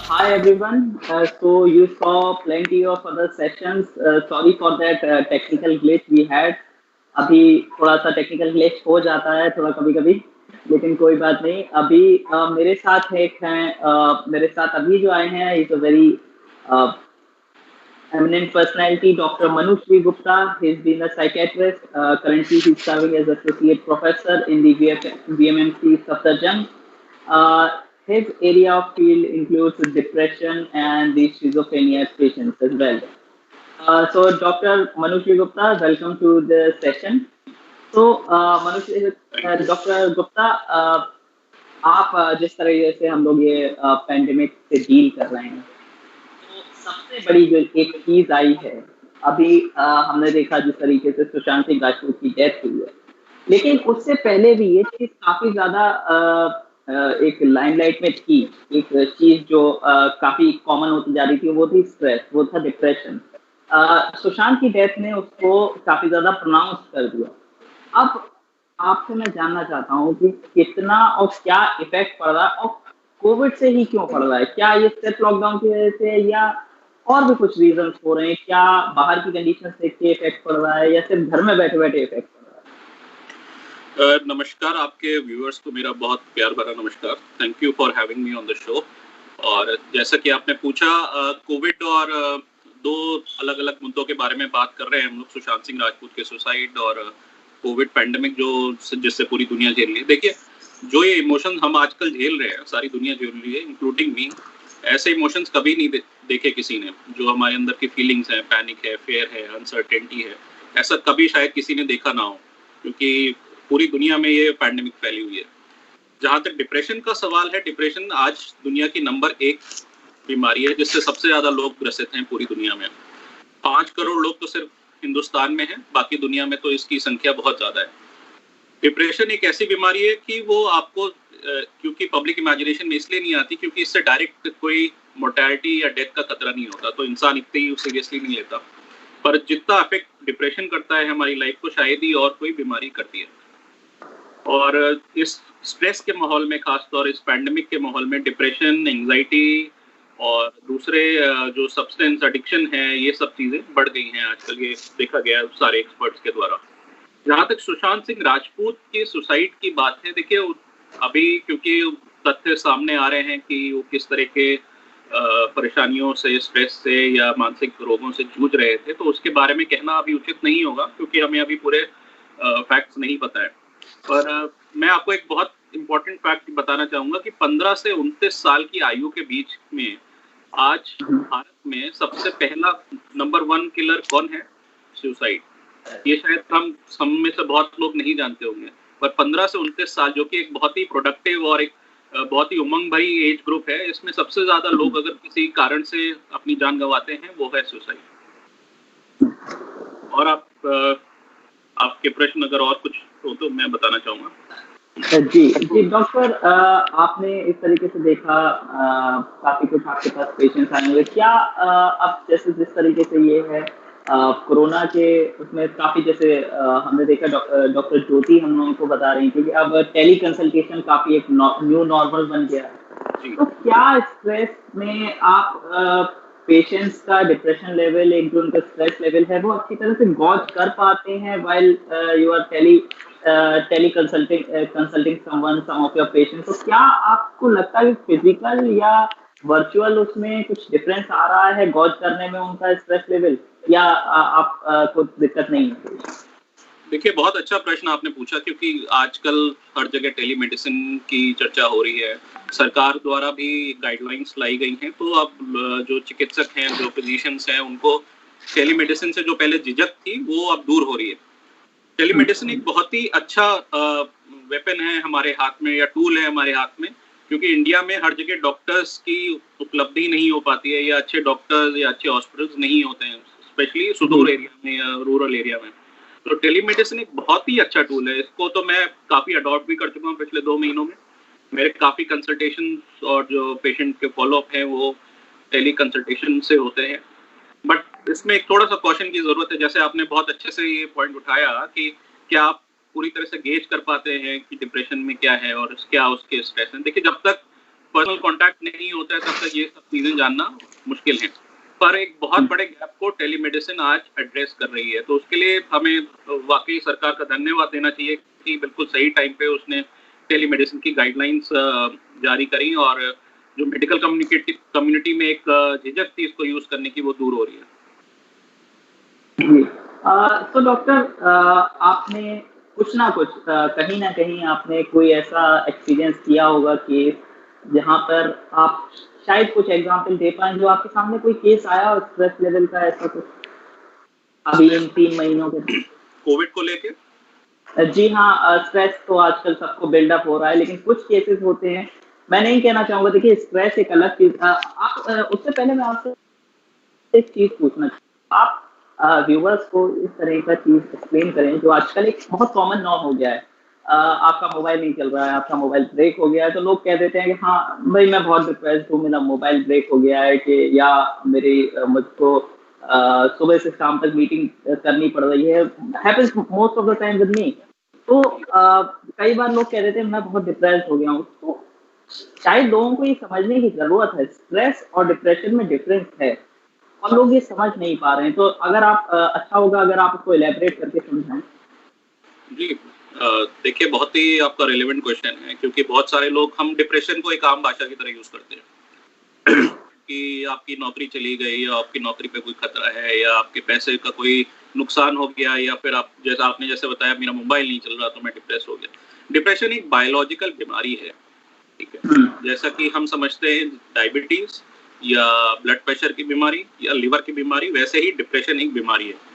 Hi everyone. So you saw plenty of other sessions. Sorry for that technical glitch we had. अभी थोड़ा सा technical glitch हो जाता है थोड़ा कभी-कभी, लेकिन कोई बात नहीं। अभी मेरे साथ एक हैं मेरे साथ अभी जो आए हैं is a very eminent personality, Dr. Manu Sri Gupta. He's been a psychiatrist. Currently, he's serving as associate professor in the VMMC Safdarjung. His area of field includes depression and the schizophrenia patients as well. So, Dr. Manu Sri Gupta, welcome to the session. So, Dr. Gupta, आप जिस तरीके से हम लोग ये pandemic से deal कर रहे हैं, तो सबसे बड़ी जो एक चीज आई है अभी हमने देखा जिस तरीके से सुशांत सिंह राजपूत की डेथ हुई है, लेकिन उससे पहले भी ये चीज काफी ज्यादा एक लाइमलाइट में थी। एक चीज जो काफी कॉमन होती जा रही थी वो थी स्ट्रेस, वो था डिप्रेशन। सुशांत की डेथ ने उसको काफी ज्यादा प्रोनाउंस कर दिया। अब आपसे मैं जानना चाहता हूँ कि कितना और क्या इफेक्ट पड़ रहा है और कोविड से ही क्यों पड़ रहा है? क्या ये सिर्फ लॉकडाउन की वजह से है या और भी कुछ रीजंस हो रहे हैं? क्या बाहर की कंडीशन देख के इफेक्ट पड़ रहा है या सिर्फ घर में बैठे बैठे इफेक्ट पड़ रहा है? नमस्कार आपके व्यूअर्स को मेरा बहुत प्यार भरा नमस्कार। Thank you for having me on the show. और जैसा कि आपने पूछा, कोविड और दो अलग अलग मुद्दों के बारे में बात कर रहे हैं हम लोग, सुशांत सिंह राजपूत के सुसाइड और कोविड पैंडेमिक जो जिससे पूरी दुनिया झेल रही है। देखिए, जो ये इमोशन हम आजकल झेल रहे हैं, सारी दुनिया झेल रही है इंक्लूडिंग मी। ऐसे इमोशंस कभी नहीं देखे किसी ने। जो हमारे अंदर की फीलिंग्स हैं, पैनिक है, फेयर है, अनसर्टेनिटी है, ऐसा कभी शायद किसी ने देखा ना हो, क्योंकि पूरी दुनिया में ये पैंडेमिक फैली हुई है। जहां तक डिप्रेशन का सवाल है, डिप्रेशन आज दुनिया की नंबर 1 बीमारी है जिससे सबसे ज्यादा लोग ग्रसित हैं पूरी दुनिया में। 5 करोड़ लोग तो सिर्फ हिंदुस्तान में हैं, बाकी दुनिया में तो इसकी संख्या बहुत ज्यादा है। डिप्रेशन एक ऐसी बीमारी है कि वो आपको क्योंकि पब्लिक इमेजिनेशन में इसलिए नहीं आती क्योंकि इससे डायरेक्ट कोई मोर्टेलिटी या डेथ का खतरा नहीं होता, तो इंसान इतने ही सीरियसली नहीं लेता। पर जितना अफेक्ट डिप्रेशन करता है हमारी लाइफ को, शायद ही और कोई बीमारी करती है। और इस स्ट्रेस के माहौल में, खासतौर इस पैंडेमिक के माहौल में, डिप्रेशन, एंजाइटी और दूसरे जो सब्सटेंस एडिक्शन है, ये सब चीज़ें बढ़ गई हैं आजकल। ये देखा गया है सारे एक्सपर्ट्स के द्वारा। जहाँ तक सुशांत सिंह राजपूत की सुसाइड की बात है, देखिए अभी क्योंकि तथ्य सामने आ रहे हैं कि वो किस तरह के परेशानियों से, स्ट्रेस से या मानसिक रोगों से जूझ रहे थे, तो उसके बारे में कहना अभी उचित नहीं होगा क्योंकि हमें अभी पूरे फैक्ट्स नहीं पता है। पर मैं आपको एक बहुत इम्पोर्टेंट फैक्ट बताना चाहूँगा कि 15 से 29 साल की आयु के बीच में आज भारत में सबसे पहला नंबर 1 किलर कौन है? सुसाइड। ये शायद हम में से बहुत लोग नहीं जानते होंगे, पर 15 से 29 साल, जो कि एक बहुत ही प्रोडक्टिव और एक बहुत ही उमंग भरी एज ग्रुप है, इसमें सबसे ज्यादा लोग अगर किसी कारण से अपनी जान गंवाते हैं वो है सुसाइड। और आपके प्रश्न अगर और कुछ हो तो मैं बताना चाहूँगा। जी डॉक्टर, आपने इस तरीके से देखा काफी कुछ आपके पास पेशेंट्स आए हुए। क्या अब जैसे जिस तरीके से ये है कोरोना के उसमें काफी जैसे हमने देखा डॉक्टर ज्योति हम लोगों को बता रही थी कि अब टेली कंसल्टेशन काफी एक न्यू नॉर्मल बन गया है। तो क्या स्ट्रेस में आप पेशेंट्स का डिप्रेशन लेवल, एक जो उनका स्ट्रेस लेवल है, वो अच्छी तरह से गॉज कर पाते हैं while you are tele consulting some of your patients? तो क्या आपको लगता है कि फिजिकल या वर्चुअल उसमें कुछ डिफरेंस आ रहा है गॉज करने में उनका स्ट्रेस लेवल, या आप कुछ दिक्कत नहीं है? देखिए, बहुत अच्छा प्रश्न आपने पूछा क्योंकि आजकल हर जगह टेलीमेडिसिन की चर्चा हो रही है। सरकार द्वारा भी गाइडलाइंस लाई गई हैं, तो अब जो चिकित्सक हैं, जो फिजिशियंस हैं, उनको टेलीमेडिसिन से जो पहले झिझक थी वो अब दूर हो रही है। टेलीमेडिसिन एक बहुत ही अच्छा वेपन है हमारे हाथ में, या टूल है हमारे हाथ में, क्योंकि इंडिया में हर जगह डॉक्टर्स की उपलब्धि नहीं हो पाती है, या अच्छे डॉक्टर्स या अच्छे हॉस्पिटल्स नहीं होते हैं, स्पेशली सुदूर एरिया में या रूरल एरिया में। तो टेलीमेडिसिन एक बहुत ही अच्छा टूल है। इसको तो मैं काफ़ी अडॉप्ट भी कर चुका हूँ पिछले 2 महीनों में। मेरे काफ़ी कंसल्टेशन और जो पेशेंट के फॉलोअप हैं वो टेली कंसल्टेशन से होते हैं। बट इसमें एक थोड़ा सा कॉशन की ज़रूरत है। जैसे आपने बहुत अच्छे से ये पॉइंट उठाया कि क्या आप पूरी तरह से गेज कर पाते हैं कि डिप्रेशन में क्या है और क्या उसके स्ट्रेस हैं। देखिए, जब तक पर्सनल कांटेक्ट नहीं होता है तब तक ये सब चीजें जानना मुश्किल है। पर एक बहुत बड़े गैप को टेलीमेडिसिन आज एड्रेस कर रही है, तो उसके लिए हमें वाकई सरकार का धन्यवाद देना चाहिए कि बिल्कुल सही टाइम पे उसने टेलीमेडिसिन की गाइडलाइंस जारी करी और जो मेडिकल कम्युनिटी में एक झिझक थी इसको यूज करने की, वो दूर हो रही है। तो डॉक्टर, आपने कुछ ना कुछ कहीं ना कहीं आपने कोई ऐसा एक्सपीरियंस किया होगा कि जहाँ पर आप शायद कुछ एग्जांपल दे पाएं, जो आपके सामने कोई केस आया हो स्ट्रेस लेवल का, ऐसा कुछ अभी इन 3 महीनों के कोविड को लेके? जी हाँ, स्ट्रेस तो आजकल सबको बिल्डअप हो रहा है, लेकिन कुछ केसेस होते हैं। मैं नहीं कहना चाहूंगा, देखिए स्ट्रेस एक अलग चीज। आप उससे पहले मैं आपसे एक चीज पूछना चाहूँगा, आप व्यूवर्स को इस तरह का चीज एक्सप्लेन करें जो आजकल एक बहुत कॉमन नॉर्म हो गया है। आपका मोबाइल नहीं चल रहा है, आपका मोबाइल ब्रेक हो गया है, तो लोग कह देते हैं कि हाँ भाई मैं बहुत डिप्रेस्ड हूँ, मेरा मोबाइल ब्रेक हो गया है, कि या मेरी मुझको सुबह से शाम तक मीटिंग करनी पड़ रही है। Happens most of the time with me. तो कई बार लोग कह देते हैं मैं बहुत डिप्रेस्ड हो गया हूँ। तो शायद लोगों को ये समझने की जरूरत है, स्ट्रेस और डिप्रेशन में डिफरेंस है और लोग ये समझ नहीं पा रहे हैं। तो अगर आप अच्छा होगा अगर आप उसको इलेबोरेट करके समझाएं। जी, देखिए बहुत ही आपका रेलेवेंट क्वेश्चन है, क्योंकि बहुत सारे लोग हम डिप्रेशन को एक आम भाषा की तरह यूज करते हैं कि आपकी नौकरी चली गई या आपकी नौकरी पे कोई खतरा है या आपके पैसे का कोई नुकसान हो गया या फिर आप जैसे बताया मेरा मोबाइल नहीं चल रहा तो मैं डिप्रेस हो गया। डिप्रेशन एक बायोलॉजिकल बीमारी है, ठीक है। जैसा कि हम समझते हैं डायबिटीज या ब्लड प्रेशर की बीमारी या लिवर की बीमारी, वैसे ही डिप्रेशन एक बीमारी है।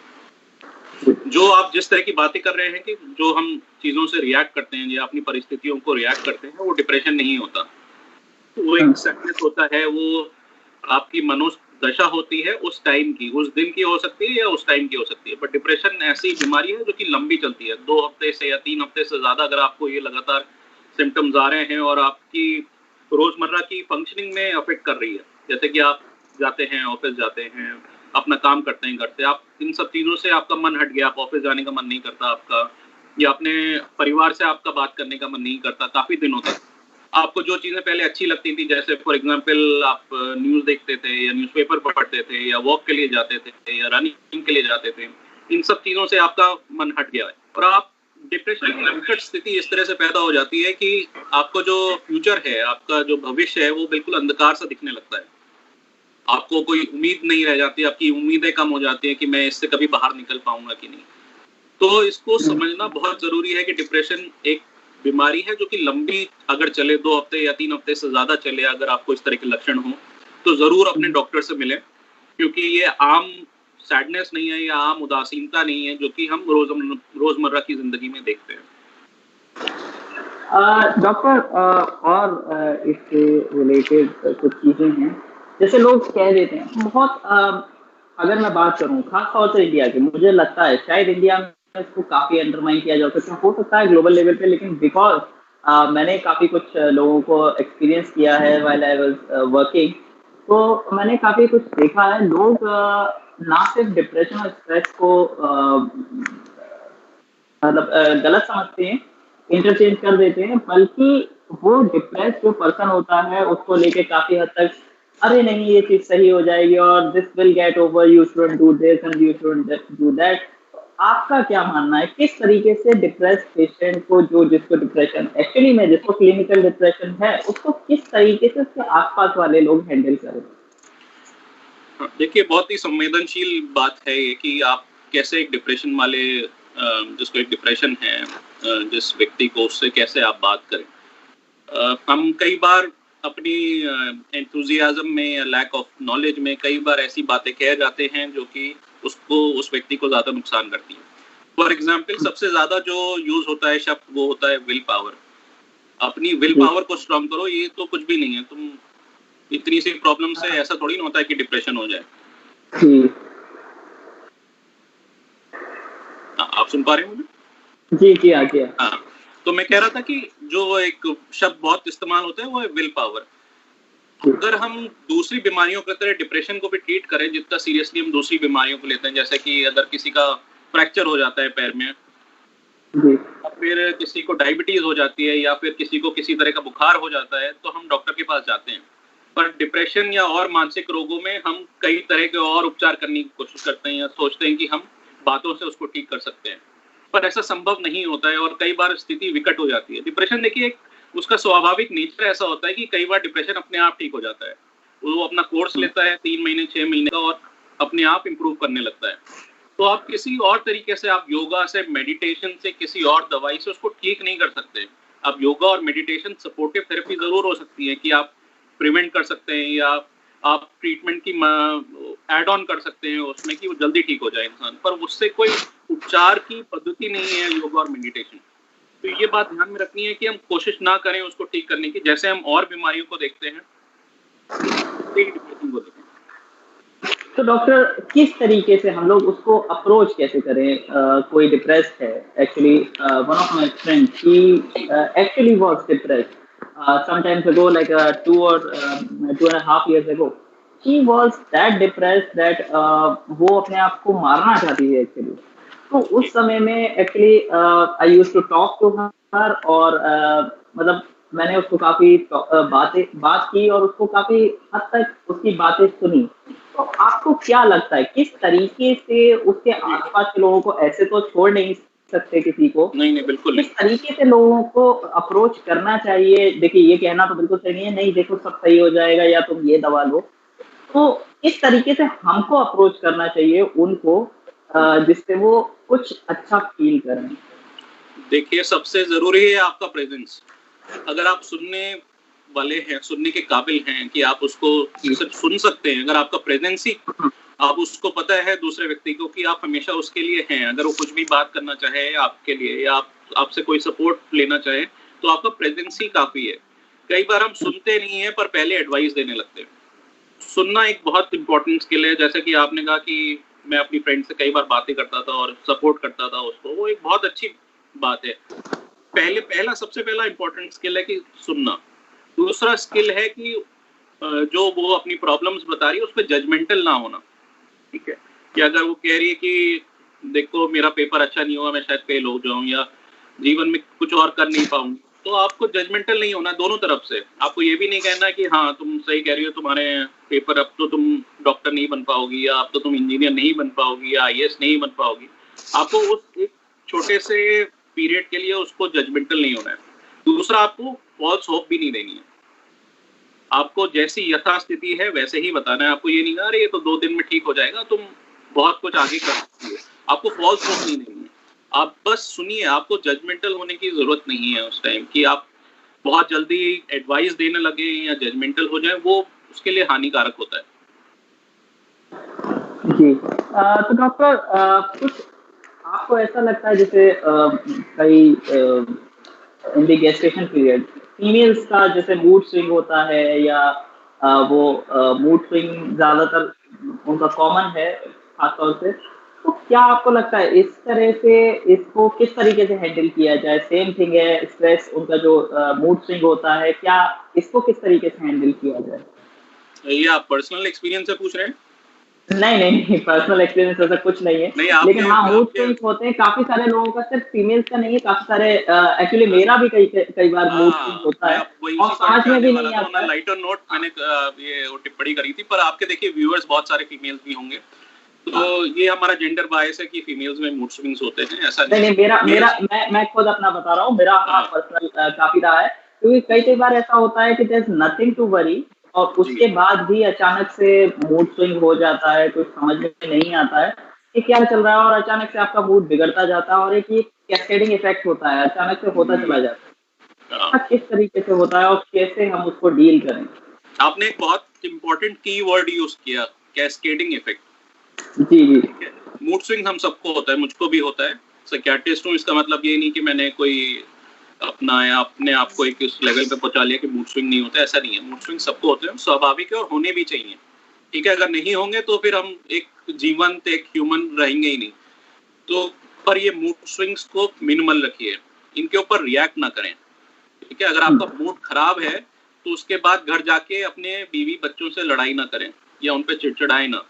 जो आप जिस तरह की बातें कर रहे हैं कि जो हम चीजों से रिएक्ट करते हैं या अपनी परिस्थितियों को रिएक्ट करते हैं, वो डिप्रेशन नहीं होता। वो एक सैडनेस होता है, वो आपकी मनोदशा होती है उस टाइम की, उस दिन की हो सकती है या उस टाइम की हो सकती है। बट डिप्रेशन ऐसी बीमारी है जो कि लंबी चलती है, 2 हफ्ते से या 3 हफ्ते से ज्यादा अगर आपको ये लगातार सिम्टम्स आ रहे हैं और आपकी रोजमर्रा की फंक्शनिंग में अफेक्ट कर रही है, जैसे कि आप जाते हैं, ऑफिस जाते हैं, अपना काम करते हैं घर से, आप इन सब चीजों से आपका मन हट गया, आप ऑफिस जाने का मन नहीं करता आपका, या अपने परिवार से आपका बात करने का मन नहीं करता काफी दिनों तक। आपको जो चीजें पहले अच्छी लगती थी, जैसे फॉर एग्जांपल आप न्यूज देखते थे या न्यूज़पेपर पढ़ते थे या वॉक के लिए जाते थे या रनिंग के लिए जाते थे, इन सब चीजों से आपका मन हट गया है और आप डिप्रेशन की विकट स्थिति इस तरह से पैदा हो जाती है कि आपको जो फ्यूचर है, आपका जो भविष्य है, वो बिल्कुल अंधकार सा दिखने लगता है। आपको कोई उम्मीद नहीं रह जाती, आपकी उम्मीदें कम हो जाती है कि मैं इससे कभी बाहर निकल पाऊंगा कि नहीं। तो इसको समझना बहुत जरूरी है कि डिप्रेशन एक बीमारी है जो कि लंबी अगर चले, 2 हफ्ते या 3 हफ्ते से ज्यादा चले, अगर आपको इस तरह के लक्षण हो तो जरूर अपने डॉक्टर से मिलें, क्योंकि ये आम सैडनेस नहीं है या आम उदासीनता नहीं है जो कि हम रोजमर्रा की जिंदगी में देखते हैं। डॉक्टर, और इससे रिलेटेड कुछ चीजें हैं, जैसे लोग कह देते हैं बहुत, अगर मैं बात करूं खास तौर से इंडिया की, मुझे लगता है शायद इंडिया में इसको काफी अंडरमाइन किया जा सकता है, हो सकता है ग्लोबल लेवल पे, लेकिन बिकॉज मैंने काफी कुछ लोगों को एक्सपीरियंस किया है व्हाइल आई वाज वर्किंग, तो मैंने काफी कुछ देखा है। लोग ना सिर्फ डिप्रेशन और स्ट्रेस को मतलब गलत समझते हैं, इंटरचेंज कर देते हैं, बल्कि वो डिप्रेस जो पर्सन होता है उसको लेके काफी हद तक अरे नहीं ये चीज सही हो जाएगी और this will get over, you shouldn't do this and you shouldn't do that. आपका क्या मानना है, किस तरीके से डिप्रेस पेशेंट को, जो जिसको डिप्रेशन एक्चुअली में जिसको क्लिनिकल डिप्रेशन है, उसको किस तरीके से उसके आसपास वाले लोग हैंडल करें? देखिए बहुत ही संवेदनशील बात है ये कि आप कैसे एक डिप्रेशन वाले जिसको एक डिप्रेशन है, जिस व्यक्ति को, उससे कैसे आप बात करें। हम कई बार अपनी एंथुजियाज्म में या लैक ऑफ नॉलेज में कई बार ऐसी बातें कह जाते हैं जो कि उसको, उस व्यक्ति को ज्यादा नुकसान करती है। फॉर एग्जाम्पल सबसे ज्यादा जो यूज होता है शब्द वो होता है विल पावर। अपनी विल पावर को स्ट्रॉन्ग करो, ये तो कुछ भी नहीं है, तुम इतनी सी प्रॉब्लम से ऐसा थोड़ी ना होता है कि डिप्रेशन हो जाए। आप सुन पा रहे हैं मुझे? जी जी आगे। हाँ, तो मैं कह रहा था कि जो एक शब्द बहुत इस्तेमाल होता है वो है विल पावर। अगर हम दूसरी बीमारियों की तरह डिप्रेशन को भी ट्रीट करें जितना सीरियसली हम दूसरी बीमारियों को लेते हैं, जैसे कि अगर किसी का फ्रैक्चर हो जाता है पैर में, जी या फिर किसी को डायबिटीज हो जाती है या फिर किसी को किसी तरह का बुखार हो जाता है तो हम डॉक्टर के पास जाते हैं। पर डिप्रेशन या और मानसिक रोगों में हम कई तरह के और उपचार करने की कोशिश करते हैं या सोचते हैं कि हम बातों से उसको ठीक कर सकते हैं, पर ऐसा संभव नहीं होता है और कई बार स्थिति विकट हो जाती है। डिप्रेशन देखिए एक उसका स्वाभाविक नेचर ऐसा होता है कि कई बार डिप्रेशन अपने आप ठीक हो जाता है। वो अपना कोर्स लेता है 3 महीने 6 महीने का और अपने आप इम्प्रूव करने लगता है। तो आप किसी और तरीके से, आप योगा से, मेडिटेशन से, किसी और दवाई से उसको ठीक नहीं कर सकते। अब योगा और मेडिटेशन सपोर्टिव थेरेपी जरूर हो सकती है कि आप प्रिवेंट कर सकते हैं या आप ट्रीटमेंट की ऐड ऑन कर सकते हैं उसमें कि वो जल्दी ठीक हो जाए इंसान, पर उससे कोई उपचार की पद्धति नहीं है योगा और मेडिटेशन। तो ये बात ध्यान में रखनी है कि हम कोशिश ना करें उसको ठीक करने की, जैसे हम और बीमारियों को देखते हैं डिप्रेशन को देखें। तो डॉक्टर किस तरीके से हम लोग उसको अप्रोच कैसे करें? कोई डिप्रेस्ड है, actually one of my friend he actually was depressed sometimes ago, like 2.5 years ago. She was that depressed that वो अपने आप को मारना चाहती है एक्चुअली। तो उस समय में actually I used to talk to her, और मतलब मैंने उसको काफी बात की और उसको काफी हद तक उसकी बातें सुनी। तो आपको क्या लगता है किस तरीके से उसके आसपास के लोगों को, ऐसे तो छोड़ नहीं सकते किसी को, नहीं बिल्कुल किस तरीके से लोगों को अप्रोच करना चाहिए? देखिए ये कहना तो बिल्कुल सही नहीं है, नहीं देखो सब सही हो जाएगा या तुम ये दवा लो। तो किस तरीके से हमको अप्रोच करना चाहिए उनको जिससे वो कुछ अच्छा फील करें? देखिए सबसे जरूरी है आपका प्रेजेंस। अगर आप सुनने वाले हैं, सुनने के काबिल हैं कि आप उसको सिर्फ सुन सकते हैं, अगर आपका प्रेजेंस ही, आप उसको पता है दूसरे व्यक्ति को कि आप हमेशा उसके लिए हैं, अगर वो कुछ भी बात करना चाहे आपके लिए या आपसे कोई सपोर्ट लेना चाहे तो आपका प्रेजेंस ही काफी है। कई बार हम सुनते नहीं है पर पहले एडवाइस देने लगते हैं। सुनना एक बहुत इंपॉर्टेंट स्किल है। जैसे कि आपने कहा कि मैं अपनी फ्रेंड से कई बार बातें करता था और सपोर्ट करता था उसको, वो एक बहुत अच्छी बात है। सबसे पहला इंपॉर्टेंट स्किल है कि सुनना। दूसरा स्किल है कि जो वो अपनी प्रॉब्लम्स बता रही है उस पर जजमेंटल ना होना। ठीक है, कि अगर वो कह रही है कि देखो मेरा पेपर अच्छा नहीं हुआ, मैं शायद फेल हो जाऊं या जीवन में कुछ और कर नहीं पाऊंगी, तो आपको जजमेंटल नहीं होना दोनों तरफ से। आपको ये भी नहीं कहना कि हाँ तुम सही कह रही हो, तुम्हारे पेपर, अब तो तुम डॉक्टर नहीं बन पाओगी या अब तो तुम इंजीनियर नहीं बन पाओगी या IAS नहीं बन पाओगी। आपको उस एक छोटे से पीरियड के लिए उसको जजमेंटल नहीं होना है। दूसरा, आपको फॉल्स होप भी नहीं देनी है। आपको जैसी यथास्थिति है वैसे ही बताना है। आपको ये नहीं कहा अरे ये तो 2 दिन में ठीक हो जाएगा, तुम बहुत कुछ आगे कर सकती हो। आपको फॉल्स होप नहीं देनी है। आप बस सुनिए, आपको जजमेंटल होने की जरूरत नहीं है उस टाइम कि आप बहुत जल्दी एडवाइस देने लगे या जजमेंटल हो जाए, वो उसके लिए हानिकारक होता है। जी तो डॉक्टर कुछ आपको ऐसा लगता है जैसे कई in the gestation period females का जैसे मूड स्विंग होता है या वो मूड स्विंग ज्यादातर उनका कॉमन है खासतौर से, तो क्या आपको लगता है इस तरह से इसको किस तरीके से हैंडल किया जाए? सेम थिंग है स्ट्रेस, उनका जो मूड स्विंग होता है, क्या इसको किस तरीके से हैंडल किया जाए? ये आप पर्सनल एक्सपीरियंस से पूछ रहे हैं? नहीं पर्सनल एक्सपीरियंस ऐसा कुछ नहीं है। नहीं, लेकिन हाँ मूड आपके स्विंग्स होते हैं काफी सारे लोगों का, सिर्फ फीमेल्स का नहीं है, काफी सारे एक्चुअली मेरा भी कई बार मूड स्विंग होता है और समझ में भी नहीं आता है। लाइटर नोट मैंने ये टिप्पणी करी थी, पर आपके देखिए व्यूअर्स बहुत सारे फीमेल्स भी होंगे, तो ये हमारा जेंडर बायस है कि फीमेल्स में मूड स्विंग्स होते हैं, ऐसा नहीं मेरा मैं खुद अपना बता रहा हूँ, मेरा हाँ पर्सनल काफी रहा है, क्योंकि कई बार ऐसा होता है कि there is nothing to worry और उसके बाद भी अचानक से मूड स्विंग हो जाता है, कुछ समझ में नहीं आता है कि क्या चल रहा है और अचानक से आपका मूड बिगड़ता जाता है और एक ये कैस्केडिंग इफेक्ट होता है, अचानक से होता चला जाता है। किस तरीके से होता है और कैसे हम उसको डील करें? आपने एक बहुत इंपॉर्टेंट की वर्ड यूज किया, कैस्केडिंग इफेक्ट। जी मूड स्विंग हम सबको होता है, मुझको भी होता है, साइकियाट्रिस्ट हूँ, इसका मतलब ये नहीं कि मैंने कोई अपने आप को एक उस लेवल पे पहुंचा लिया कि मूड स्विंग नहीं होता, ऐसा नहीं है। मूड स्विंग सबको होते हैं, स्वाभाविक है और होने भी चाहिए। ठीक है, अगर नहीं होंगे तो फिर हम एक जीवंत एक ह्यूमन रहेंगे ही नहीं। तो पर ये मूड स्विंग्स को मिनिमल रखिए, इनके ऊपर रिएक्ट ना करें। ठीक है, अगर आपका मूड खराब है तो उसके बाद घर जाके अपने बीवी बच्चों से लड़ाई ना करें या उन पे चिड़चिड़ाए ना।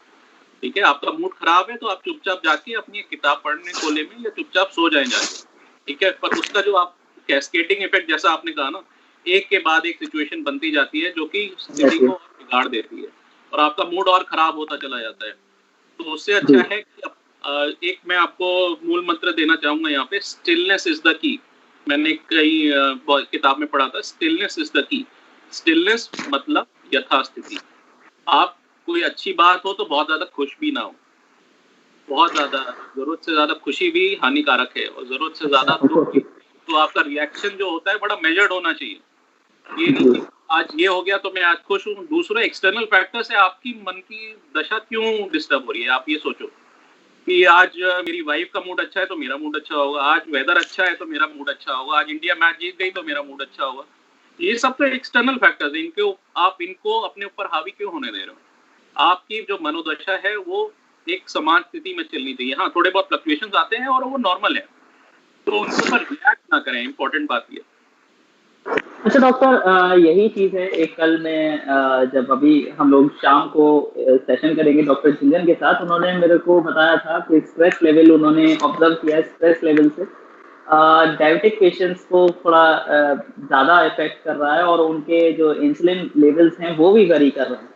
ठीक है, आपका मूड खराब है तो आप चुपचाप जाके अपनी किताब पढ़ने कोले में या चुपचाप सो जाएं जाके। ठीक है, पर उसका जो आप कैस्केडिंग इफेक्ट जैसा आपने कहा ना, एक के बाद एक सिचुएशन बनती जाती है जो कि स्थिति को और बिगाड़ देती है और आपका मूड और खराब होता चला जाता है। तो उससे अच्छा है कि एक मैं आपको मूल मंत्र देना चाहूंगा यहाँ पे, स्टिलनेस इज द की। मैंने कई किताब में पढ़ा था, stillness is the key. Stillness मतलब यथास्थिति। आप कोई अच्छी बात हो तो बहुत ज्यादा खुश भी ना हो, बहुत ज्यादा जरूरत से ज्यादा खुशी भी हानिकारक है, और जरूरत से ज्यादा दुख भी। तो आपका रिएक्शन जो होता है बड़ा मेजर्ड होना चाहिए। ये नहीं कि आज ये हो गया तो मैं आज खुश हूँ। दूसरा एक्सटर्नल फैक्टर से आपकी मन की दशा क्यों डिस्टर्ब हो रही है। आप ये सोचो कि आज मेरी वाइफ का मूड अच्छा है तो मेरा मूड अच्छा होगा, आज वेदर अच्छा है तो मेरा मूड अच्छा होगा, आज इंडिया मैच जीत गई तो मेरा मूड अच्छा होगा। ये सब तो एक्सटर्नल फैक्टर्स है, आप इनको अपने ऊपर हावी क्यों होने दे रहे हो। आपकी जो मनोदशा है वो एक समान स्थिति में चलनी चाहिए। हाँ, थोड़े बहुत फ्लक्चुएशंस आते हैं और वो नॉर्मल है, तो उनके ऊपर रिएक्ट ना करें। इंपॉर्टेंट बात ये। अच्छा डॉक्टर, यही चीज है। एक कल में जब अभी हम लोग शाम को सेशन करेंगे डॉक्टर झिंगन के साथ, उन्होंने मेरे को बताया था कि स्ट्रेस लेवल उन्होंने ऑब्जर्व किया है। स्ट्रेस लेवल से डायबिटिक पेशेंट्स को थोड़ा ज्यादा इफेक्ट कर रहा है और उनके जो इंसुलिन लेवल्स हैं वो भी वेरी कर रहे हैं।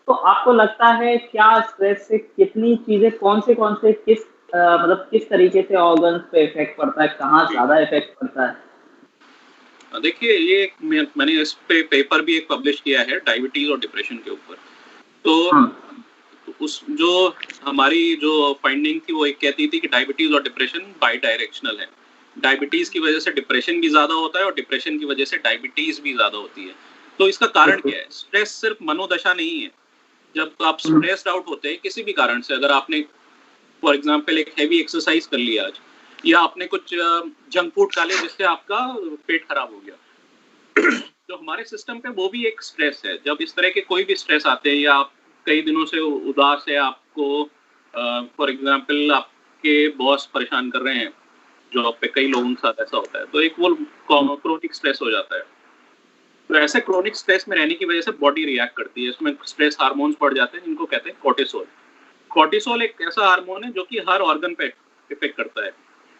तो आपको लगता है क्या स्ट्रेस से कितनी चीजें, कौन से किस मतलब किस तरीके से ऑर्गन्स पे इफेक्ट पड़ता है, कहाँ ज्यादा इफेक्ट पड़ता है? देखिए, ये मैंने इस पे पेपर भी एक पब्लिश किया है डायबिटीज और डिप्रेशन के ऊपर। तो उस जो हमारी जो फाइंडिंग थी वो एक कहती थी कि डायबिटीज और डिप्रेशन बाई डायरेक्शनल है। डायबिटीज की वजह से डिप्रेशन भी ज्यादा होता है और डिप्रेशन की वजह से डायबिटीज भी ज्यादा होती है। तो इसका कारण क्या है? स्ट्रेस सिर्फ मनोदशा नहीं है। जब आप स्ट्रेस्ड आउट होते हैं किसी भी कारण से, अगर आपने फॉर एग्जाम्पल एक हैवी एक्सरसाइज कर लिया आज, या आपने कुछ जंक फूड खा लिया जिससे आपका पेट खराब हो गया, तो हमारे सिस्टम पे वो भी एक स्ट्रेस है। जब इस तरह के कोई भी स्ट्रेस आते हैं, या आप कई दिनों से उदास है, आपको फॉर एग्जाम्पल आपके बॉस परेशान कर रहे हैं जॉब पे, कई लोगों के साथ ऐसा होता है, तो एक वो क्रोनिक स्ट्रेस हो जाता है। तो ऐसे क्रोनिक स्ट्रेस में रहने की वजह से बॉडी रिएक्ट करती है, इसमें स्ट्रेस हार्मोन्स बढ़ जाते हैं जिनको कहते हैं कोर्टिसोल। कोर्टिसोल एक ऐसा हार्मोन है जो कि हर ऑर्गन पे इफेक्ट करता है।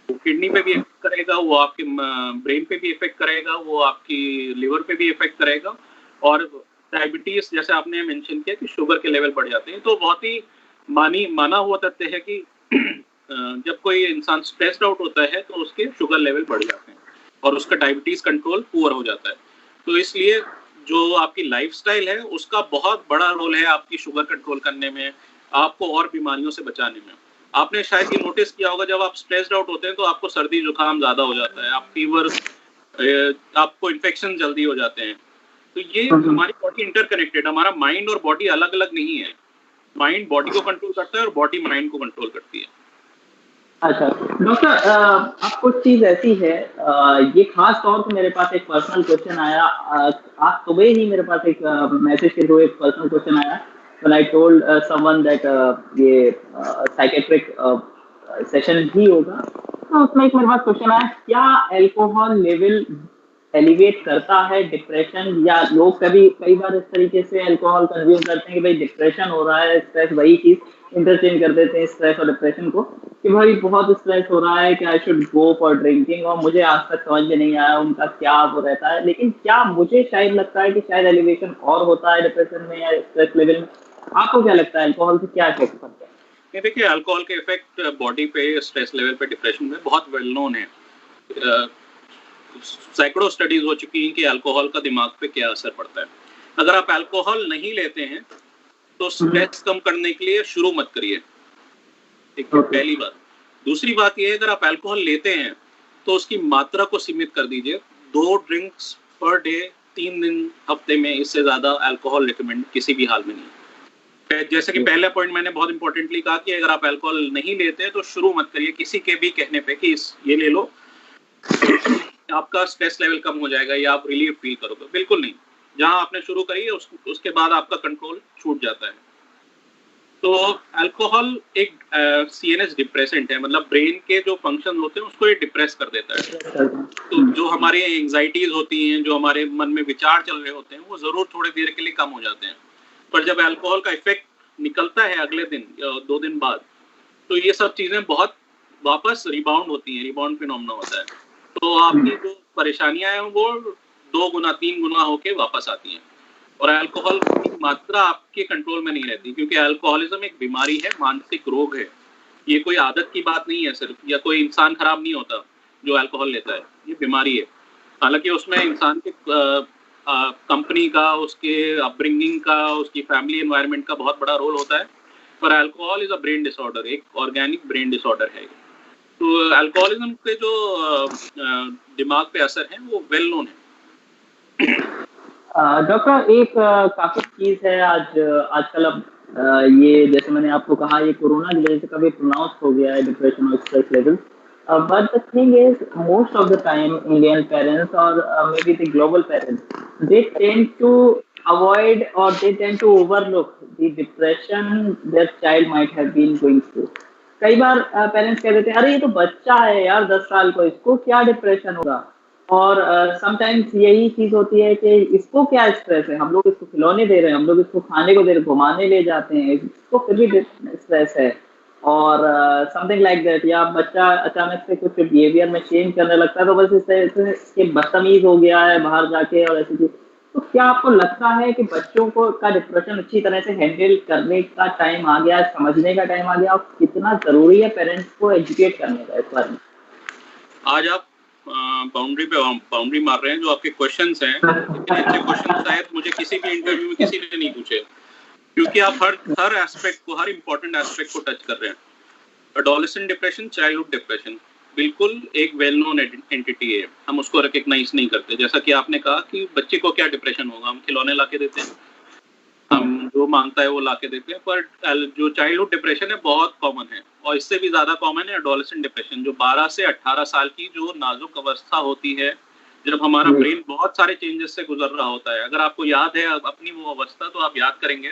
वो किडनी पे भी इफेक्ट करेगा, वो आपके ब्रेन पे भी इफेक्ट करेगा, वो आपकी लिवर पे भी इफेक्ट करेगा। और डायबिटीज जैसे आपने मेंशन किया कि शुगर के लेवल बढ़ जाते हैं, तो बहुत ही माना हुआ तथ्य है कि जब कोई इंसान स्ट्रेस्ड आउट होता है तो उसके शुगर लेवल बढ़ जाते हैं और उसका डायबिटीज कंट्रोल पुअर हो जाता है। तो इसलिए जो आपकी लाइफस्टाइल है उसका बहुत बड़ा रोल है आपकी शुगर कंट्रोल करने में, आपको और बीमारियों से बचाने में। आपने शायद ये नोटिस किया होगा, जब आप स्ट्रेस्ड आउट होते हैं तो आपको सर्दी जुकाम ज्यादा हो जाता है, आप फीवर, आपको इन्फेक्शन जल्दी हो जाते हैं। तो ये हमारी बॉडी इंटरकनेक्टेड, हमारा माइंड और बॉडी अलग अलग नहीं है। माइंड बॉडी को कंट्रोल करता है और बॉडी माइंड को कंट्रोल करती है। अच्छा डॉक्टर, अब कुछ चीज ऐसी है, ये खास तौर पे मेरे पास एक पर्सनल क्वेश्चन आया। आज सुबह ही मेरे पास एक मैसेज के थ्रू एक पर्सनल क्वेश्चन आया। When I told someone that ये साइकेट्रिक सेशन भी होगा, तो उसमें एक मेरे पास क्वेश्चन आया, क्या अल्कोहल लेवल एलिवेट करता है डिप्रेशन? या लोग कई बार इस तरीके से अल्कोहल कंज्यूम करते हैं कि भाई डिप्रेशन हो रहा है, स्ट्रेस, वही चीज इंटरचेंज कर देते हैं स्ट्रेस और डिप्रेशन को, कि भाई बहुत स्ट्रेस हो रहा है कि I should go for drinking. और मुझे आज तक समझ में नहीं आया उनका क्या वो रहता है, लेकिन क्या मुझे शायद लगता है कि शायद एलिवेशन और होता है डिप्रेशन में या स्ट्रेस लेवल में। आपको क्या लगता है अल्कोहल से क्या इफेक्ट पड़ता है? देखिए, अल्कोहल के इफेक्ट बॉडी पे, स्ट्रेस लेवल पे, डिप्रेशन में बहुत वेल नोन है। सैकड़ों स्टडीज हो चुकी हैं कि अल्कोहल का दिमाग पे क्या असर पड़ता है। अगर आप अल्कोहल नहीं लेते हैं तो स्ट्रेस कम करने के लिए शुरू मत करिए, ठीक है, पहली बात। दूसरी बात यह है, अगर आप अल्कोहल लेते हैं तो उसकी मात्रा को सीमित कर दीजिए। 2 ड्रिंक्स पर डे, 3 दिन हफ्ते में, इससे ज्यादा अल्कोहल रिकमेंड किसी भी हाल में नहीं। जैसे कि पहला पॉइंट मैंने बहुत इंपॉर्टेंटली कहा कि अगर आप अल्कोहल नहीं लेते तो शुरू मत करिए किसी के भी कहने पे कि ये ले लो आपका स्ट्रेस लेवल कम हो जाएगा या आप रिलीफ फील करोगे। बिल्कुल नहीं। जहां आपने शुरू करी है उसके बाद आपका कंट्रोल छूट जाता है। तो अल्कोहल एक सीएनएस डिप्रेसेंट है, मतलब ब्रेन के जो फंक्शन होते हैं उसको ये डिप्रेस कर देता है। तो जो हमारे एंजाइटीज होती हैं, जो हमारे मन में विचार चल रहे होते हैं, वो जरूर थोड़ी देर के लिए कम हो जाते हैं। पर जब अल्कोहल का इफेक्ट निकलता है अगले दिन या 2 दिन बाद, तो ये सब चीजें बहुत वापस रिबाउंड होती हैं, रिबाउंड फिनोमेना होता है। तो आपकी जो परेशानियां हैं वो 2 गुना 3 गुना होके वापस आती हैं। और अल्कोहल की मात्रा आपके कंट्रोल में नहीं रहती, क्योंकि अल्कोहलिज्म एक बीमारी है, मानसिक रोग है। ये कोई आदत की बात नहीं है सिर्फ, या कोई इंसान खराब नहीं होता जो अल्कोहल लेता है, ये बीमारी है। हालांकि उसमें इंसान के कंपनी का, उसके अपब्रिंगिंग का, उसकी फैमिली एनवायरनमेंट का बहुत बड़ा रोल होता है। पर alcohol is a brain disorder, एक ऑर्गेनिक ब्रेन डिसऑर्डर है। तो अल्कोहलिज्म के जो दिमाग पे असर है वो वेल नोन है। डॉक्टर, एक काफी चीज है आजकल। अब ये जैसे मैंने आपको कहा, ये कोरोना की वजह से काफी प्रोनाउंस हो गया है डिप्रेशन और stress level. But the thing is, most of the time Indian parents और maybe the global parents, they tend to avoid or they tend to overlook the depression their child might have been going through. कई बार parents कह देते हैं, अरे ये तो बच्चा है यार, 10 साल को, इसको क्या डिप्रेशन होगा। और समटाइम्स यही चीज होती है कि इसको क्या स्ट्रेस है, हम लोग इसको खिलौने दे रहे हैं, हम लोग इसको खाने को दे रहे हैं, घुमाने ले जाते हैं, इसको फिर भी स्ट्रेस है। और समथिंग लाइक दैट, या बच्चा अचानक से कुछ बिहेवियर में चेंज करने लगता है तो बस इस तरह से कि बदतमीज हो गया है बाहर जाके और ऐसी चीज। तो क्या आपको लगता है कि बच्चों को का डिप्रेशन अच्छी तरह से हैंडल करने का टाइम आ गया, समझने का टाइम आ गया, और कितना जरूरी है पेरेंट्स को एजुकेट करने का इस बारे में? आज आप बाउंड्री पे बाउंड्री मार रहे हैं। जो आपके क्वेश्चंस हैं, इतने अच्छे क्वेश्चन शायद मुझे किसी भी इंटरव्यू में किसी ने नहीं पूछे, क्योंकि आप हर एस्पेक्ट को, हर इंपॉर्टेंट एस्पेक्ट को टच कर रहे हैं। एडोलेसेंट डिप्रेशन, चाइल्डहुड डिप्रेशन बिल्कुल एक वेल नोन एंटिटी है, हम उसको रिकग्नाइज नहीं करते। जैसा कि आपने कहा कि बच्चे को क्या डिप्रेशन होगा, हम खिलौने ला के देते हैं, हम जो मांगता है वो ला के देते हैं। पर जो चाइल्डहुड डिप्रेशन है बहुत कॉमन है, और इससे भी ज्यादा कॉमन है एडोलेसेंट डिप्रेशन, जो 12 से 18 साल की जो नाजुक अवस्था होती है, जब हमारा ब्रेन बहुत सारे चेंजेस से गुजर रहा होता है। अगर आपको याद है अपनी वो अवस्था, तो आप याद करेंगे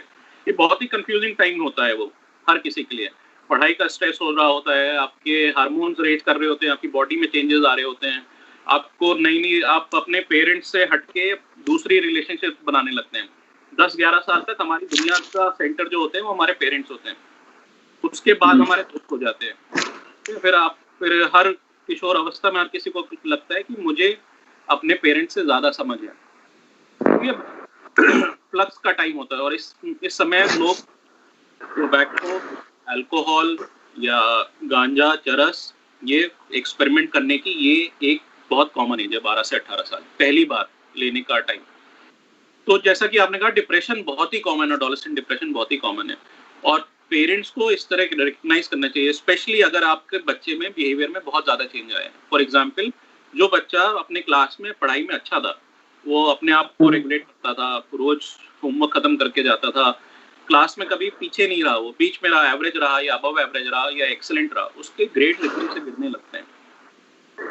ये बहुत ही कंफ्यूजिंग टाइम होता है वो हर किसी के लिए। पढ़ाई का स्ट्रेस हो रहा होता है, आपके हार्मोन्स रेज कर रहे होते हैं, आपकी बॉडी में चेंजेस आ रहे होते हैं, आपको नई आप अपने पेरेंट्स से हटके दूसरी रिलेशनशिप बनाने लगते हैं। 10-11 साल तक हमारी दुनिया का सेंटर जो होते हैं वो हमारे पेरेंट्स होते हैं, उसके बाद हमारे दोस्त हो जाते हैं। फिर हर किशोर अवस्था में हर किसी को लगता है कि मुझे अपने पेरेंट्स से ज्यादा समझ है। तो ये फ्लक्स का टाइम होता है, और इस समय लोग टोबैको, अल्कोहल या गांजा, चरस, ये एक्सपेरिमेंट करने की ये एक बहुत कॉमन एज है, 12 से 18 साल, पहली बार लेने का टाइम। तो जैसा कि आपने कहा, डिप्रेशन बहुत ही कॉमन है, एडोलेसेंट डिप्रेशन बहुत ही कॉमन है, और पेरेंट्स को इस तरह रिकग्नाइज करना चाहिए, स्पेशली अगर आपके बच्चे में बिहेवियर में बहुत ज्यादा चेंज आया है। फॉर एग्जाम्पल, जो बच्चा अपने क्लास में पढ़ाई में अच्छा था, वो अपने आप को रेगुलेट करता था, रोज होमवर्क खत्म करके जाता था, क्लास में कभी पीछे नहीं रहा, वो बीच में रहा, एवरेज रहा या अबव एवरेज रहा या एक्सेलेंट रहा, उसके ग्रेड लिखने से गिरने लगते हैं।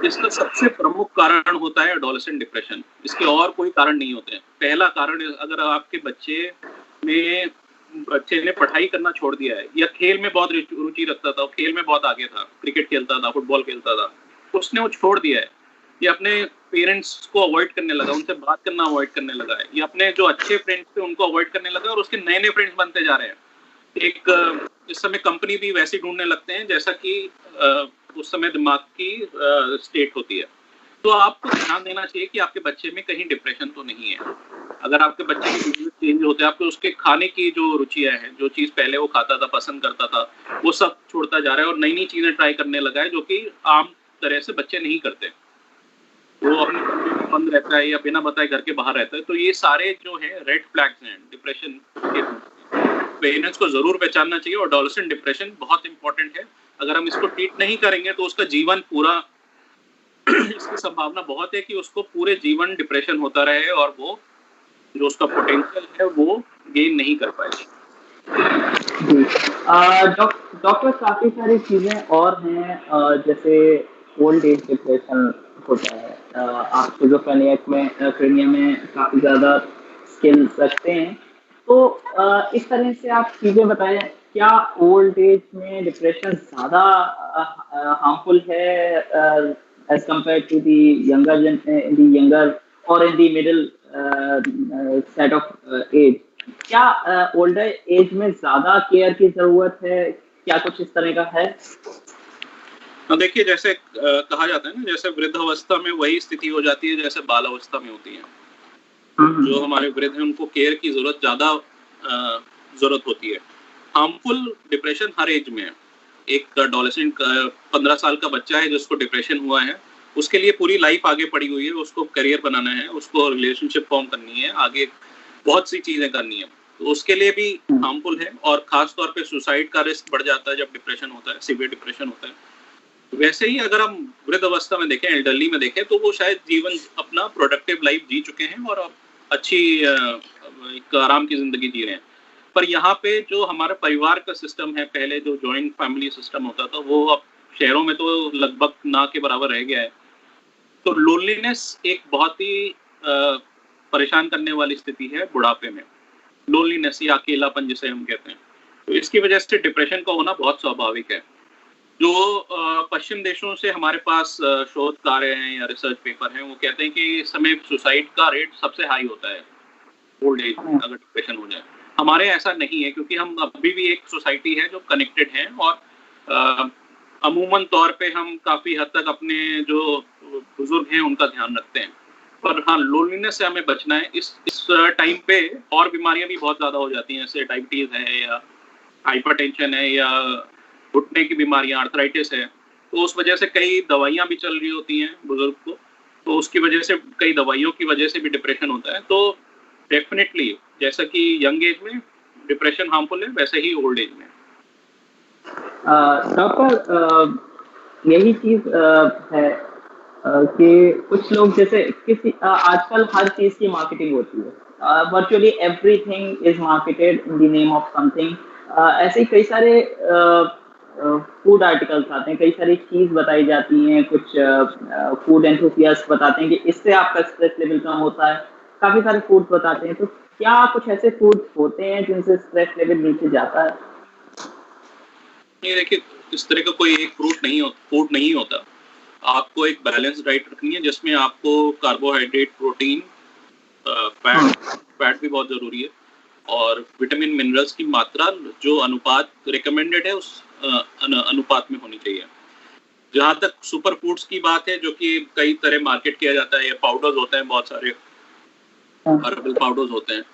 इसका सबसे प्रमुख कारण होता है एडोलेसेंट डिप्रेशन, इसके और कोई कारण नहीं होते हैं। पहला कारण, अगर आपके बच्चे ने पढ़ाई करना छोड़ दिया है, या खेल में बहुत रुचि रखता था, खेल में बहुत आगे था, क्रिकेट खेलता था, फुटबॉल खेलता था, उसने वो छोड़ दिया है, या अपने पेरेंट्स को अवॉइड करने लगा, उनसे बात करना अवॉइड करने लगा है, या अपने जो अच्छे फ्रेंड्स थे उनको अवॉइड करने लगा, और उसके नए नए फ्रेंड्स बनते जा रहे हैं। इस समय कंपनी भी वैसी ढूंढने लगते हैं जैसा कि उस समय दिमाग की स्टेट होती है। तो आपको ध्यान देना चाहिए कि आपके बच्चे में कहीं डिप्रेशन तो नहीं है। अगर आपके बच्चे के बिहेवियर चेंज होते हैं, आपको उसके खाने की जो रुचियां हैं, जो चीज पहले वो खाता था, पसंद करता था, वो सब छोड़ता जा रहा है और नई नई चीजें ट्राई करने लगा है, जो कि आम तरह से बच्चे नहीं करते। वो अपने कमरे में बंद रहता है या बिना बताए घर के बाहर रहता है। तो ये सारे जो है रेड फ्लैग्स हैं डिप्रेशन के। पेरेंट्स को जरूर पहचानना चाहिए, और एडोलेसेंट डिप्रेशन बहुत इंपॉर्टेंट है। अगर हम इसको ट्रीट नहीं करेंगे तो उसका जीवन पूरा इसकी संभावना बहुत है कि उसको पूरे जीवन डिप्रेशन होता रहे, और वो जो उसका पोटेंशियल है वो गेन नहीं कर पाएगा। डॉक्टर, काफी सारी चीजें और हैं, जैसे ओल्ड एज डिप्रेशन होता है। आप स्किज़ोफ्रेनिया में काफी ज्यादा स्किल रखते हैं, तो इस तरह से आप चीजें बताएं, क्या ओल्ड एज में डिप्रेशन ज्यादा हार्मफुल है as compare to the younger और in the middle set of age? क्या ओल्डर एज में ज्यादा केयर की जरूरत है? क्या कुछ इस तरह का है? देखिए जैसे कहा जाता है ना, जैसे वृद्धावस्था में वही स्थिति हो जाती है जैसे बाल अवस्था में होती है। जो हमारे वृद्ध हैं उनको केयर की जरूरत ज्यादा जरूरत होती है। हार्मफुल डिप्रेशन हर एज में है। एक एडोलेसेंट 15 साल का बच्चा है जिसको डिप्रेशन हुआ है, उसके लिए पूरी लाइफ आगे पड़ी हुई है, उसको करियर बनाना है, उसको रिलेशनशिप फॉर्म करनी है, आगे बहुत सी चीजें करनी है, तो उसके लिए भी हार्मफुल है। और खास तौर पे सुसाइड का रिस्क बढ़ जाता है जब डिप्रेशन होता है, सीवियर डिप्रेशन होता है। वैसे ही अगर हम वृद्ध अवस्था में देखें, एल्डरली में देखें, तो वो शायद जीवन अपना प्रोडक्टिव लाइफ जी चुके हैं और अच्छी एक आराम की जिंदगी जी रहे हैं। पर यहाँ पे जो हमारा परिवार का सिस्टम है, पहले जो जॉइंट फैमिली सिस्टम होता था, वो अब शहरों में तो लगभग ना के बराबर रह गया है। तो लोनलीनेस एक बहुत ही परेशान करने वाली स्थिति है बुढ़ापे में। लोनलीनेस या अकेलापन जिसे हम कहते हैं, तो इसकी वजह से डिप्रेशन का होना बहुत स्वाभाविक है। जो पश्चिम देशों से हमारे पास शोध कार्य हैं या रिसर्च पेपर हैं, वो कहते हैं कि इस समय सुसाइड का रेट सबसे हाई होता है ओल्ड एज में अगर डिप्रेशन हो जाए। हमारे ऐसा नहीं है, क्योंकि हम अभी भी एक सोसाइटी है जो कनेक्टेड है, और अमूमन तौर पे हम काफी हद तक अपने जो बुजुर्ग हैं उनका ध्यान रखते हैं। पर हाँ, लोनलीनेस से हमें बचना है। इस टाइम पे और बीमारियां भी बहुत ज्यादा हो जाती हैं, जैसे डायबिटीज है या हाइपरटेंशन है या घुटने की बीमारियां, आर्थराइटिस है। तो उस वजह से कई दवाइयां भी चल रही होती हैं बुजुर्ग को, तो उसकी वजह से, कई दवाइयों की वजह से भी डिप्रेशन होता है। तो डेफिनेटली जैसा कि यंग एज में डिप्रेशन हार्मफुल है, वैसे ही ओल्ड एज में। डॉक्टर, यही चीज है कि कुछ लोग जैसे किसी आजकल हर चीज की मार्केटिंग होती है, virtually everything is marketed in the name of something. ऐसे ही कई सारे फूड आर्टिकल्स आते हैं, कई सारी चीज बताई जाती हैं, कुछ फूड एंथुसियास्ट बताते हैं कि इससे आपका स्ट्रेस लेवल कम होता है, काफी सारे फूड बताते हैं। तो क्या कुछ ऐसे फूड होते हैं जिनसे स्ट्रेस लेवल नीचे जाता है? ये देखिए, इस तरह का कोई एक फूड नहीं होता। आपको एक बैलेंस डाइट रखनी है जिसमें आपको कार्बोहाइड्रेट, प्रोटीन, फैट भी बहुत जरूरी है, और विटामिन मिनरल्स की मात्रा जो अनुपात रिकमेंडेड है उस अनुपात में होनी चाहिए। जहाँ तक सुपर फूड्स की बात है, जो कि कई तरह मार्केट किया जाता है, या पाउडर्स होते हैं, बहुत सारे हर्बल पाउडर्स होते हैं,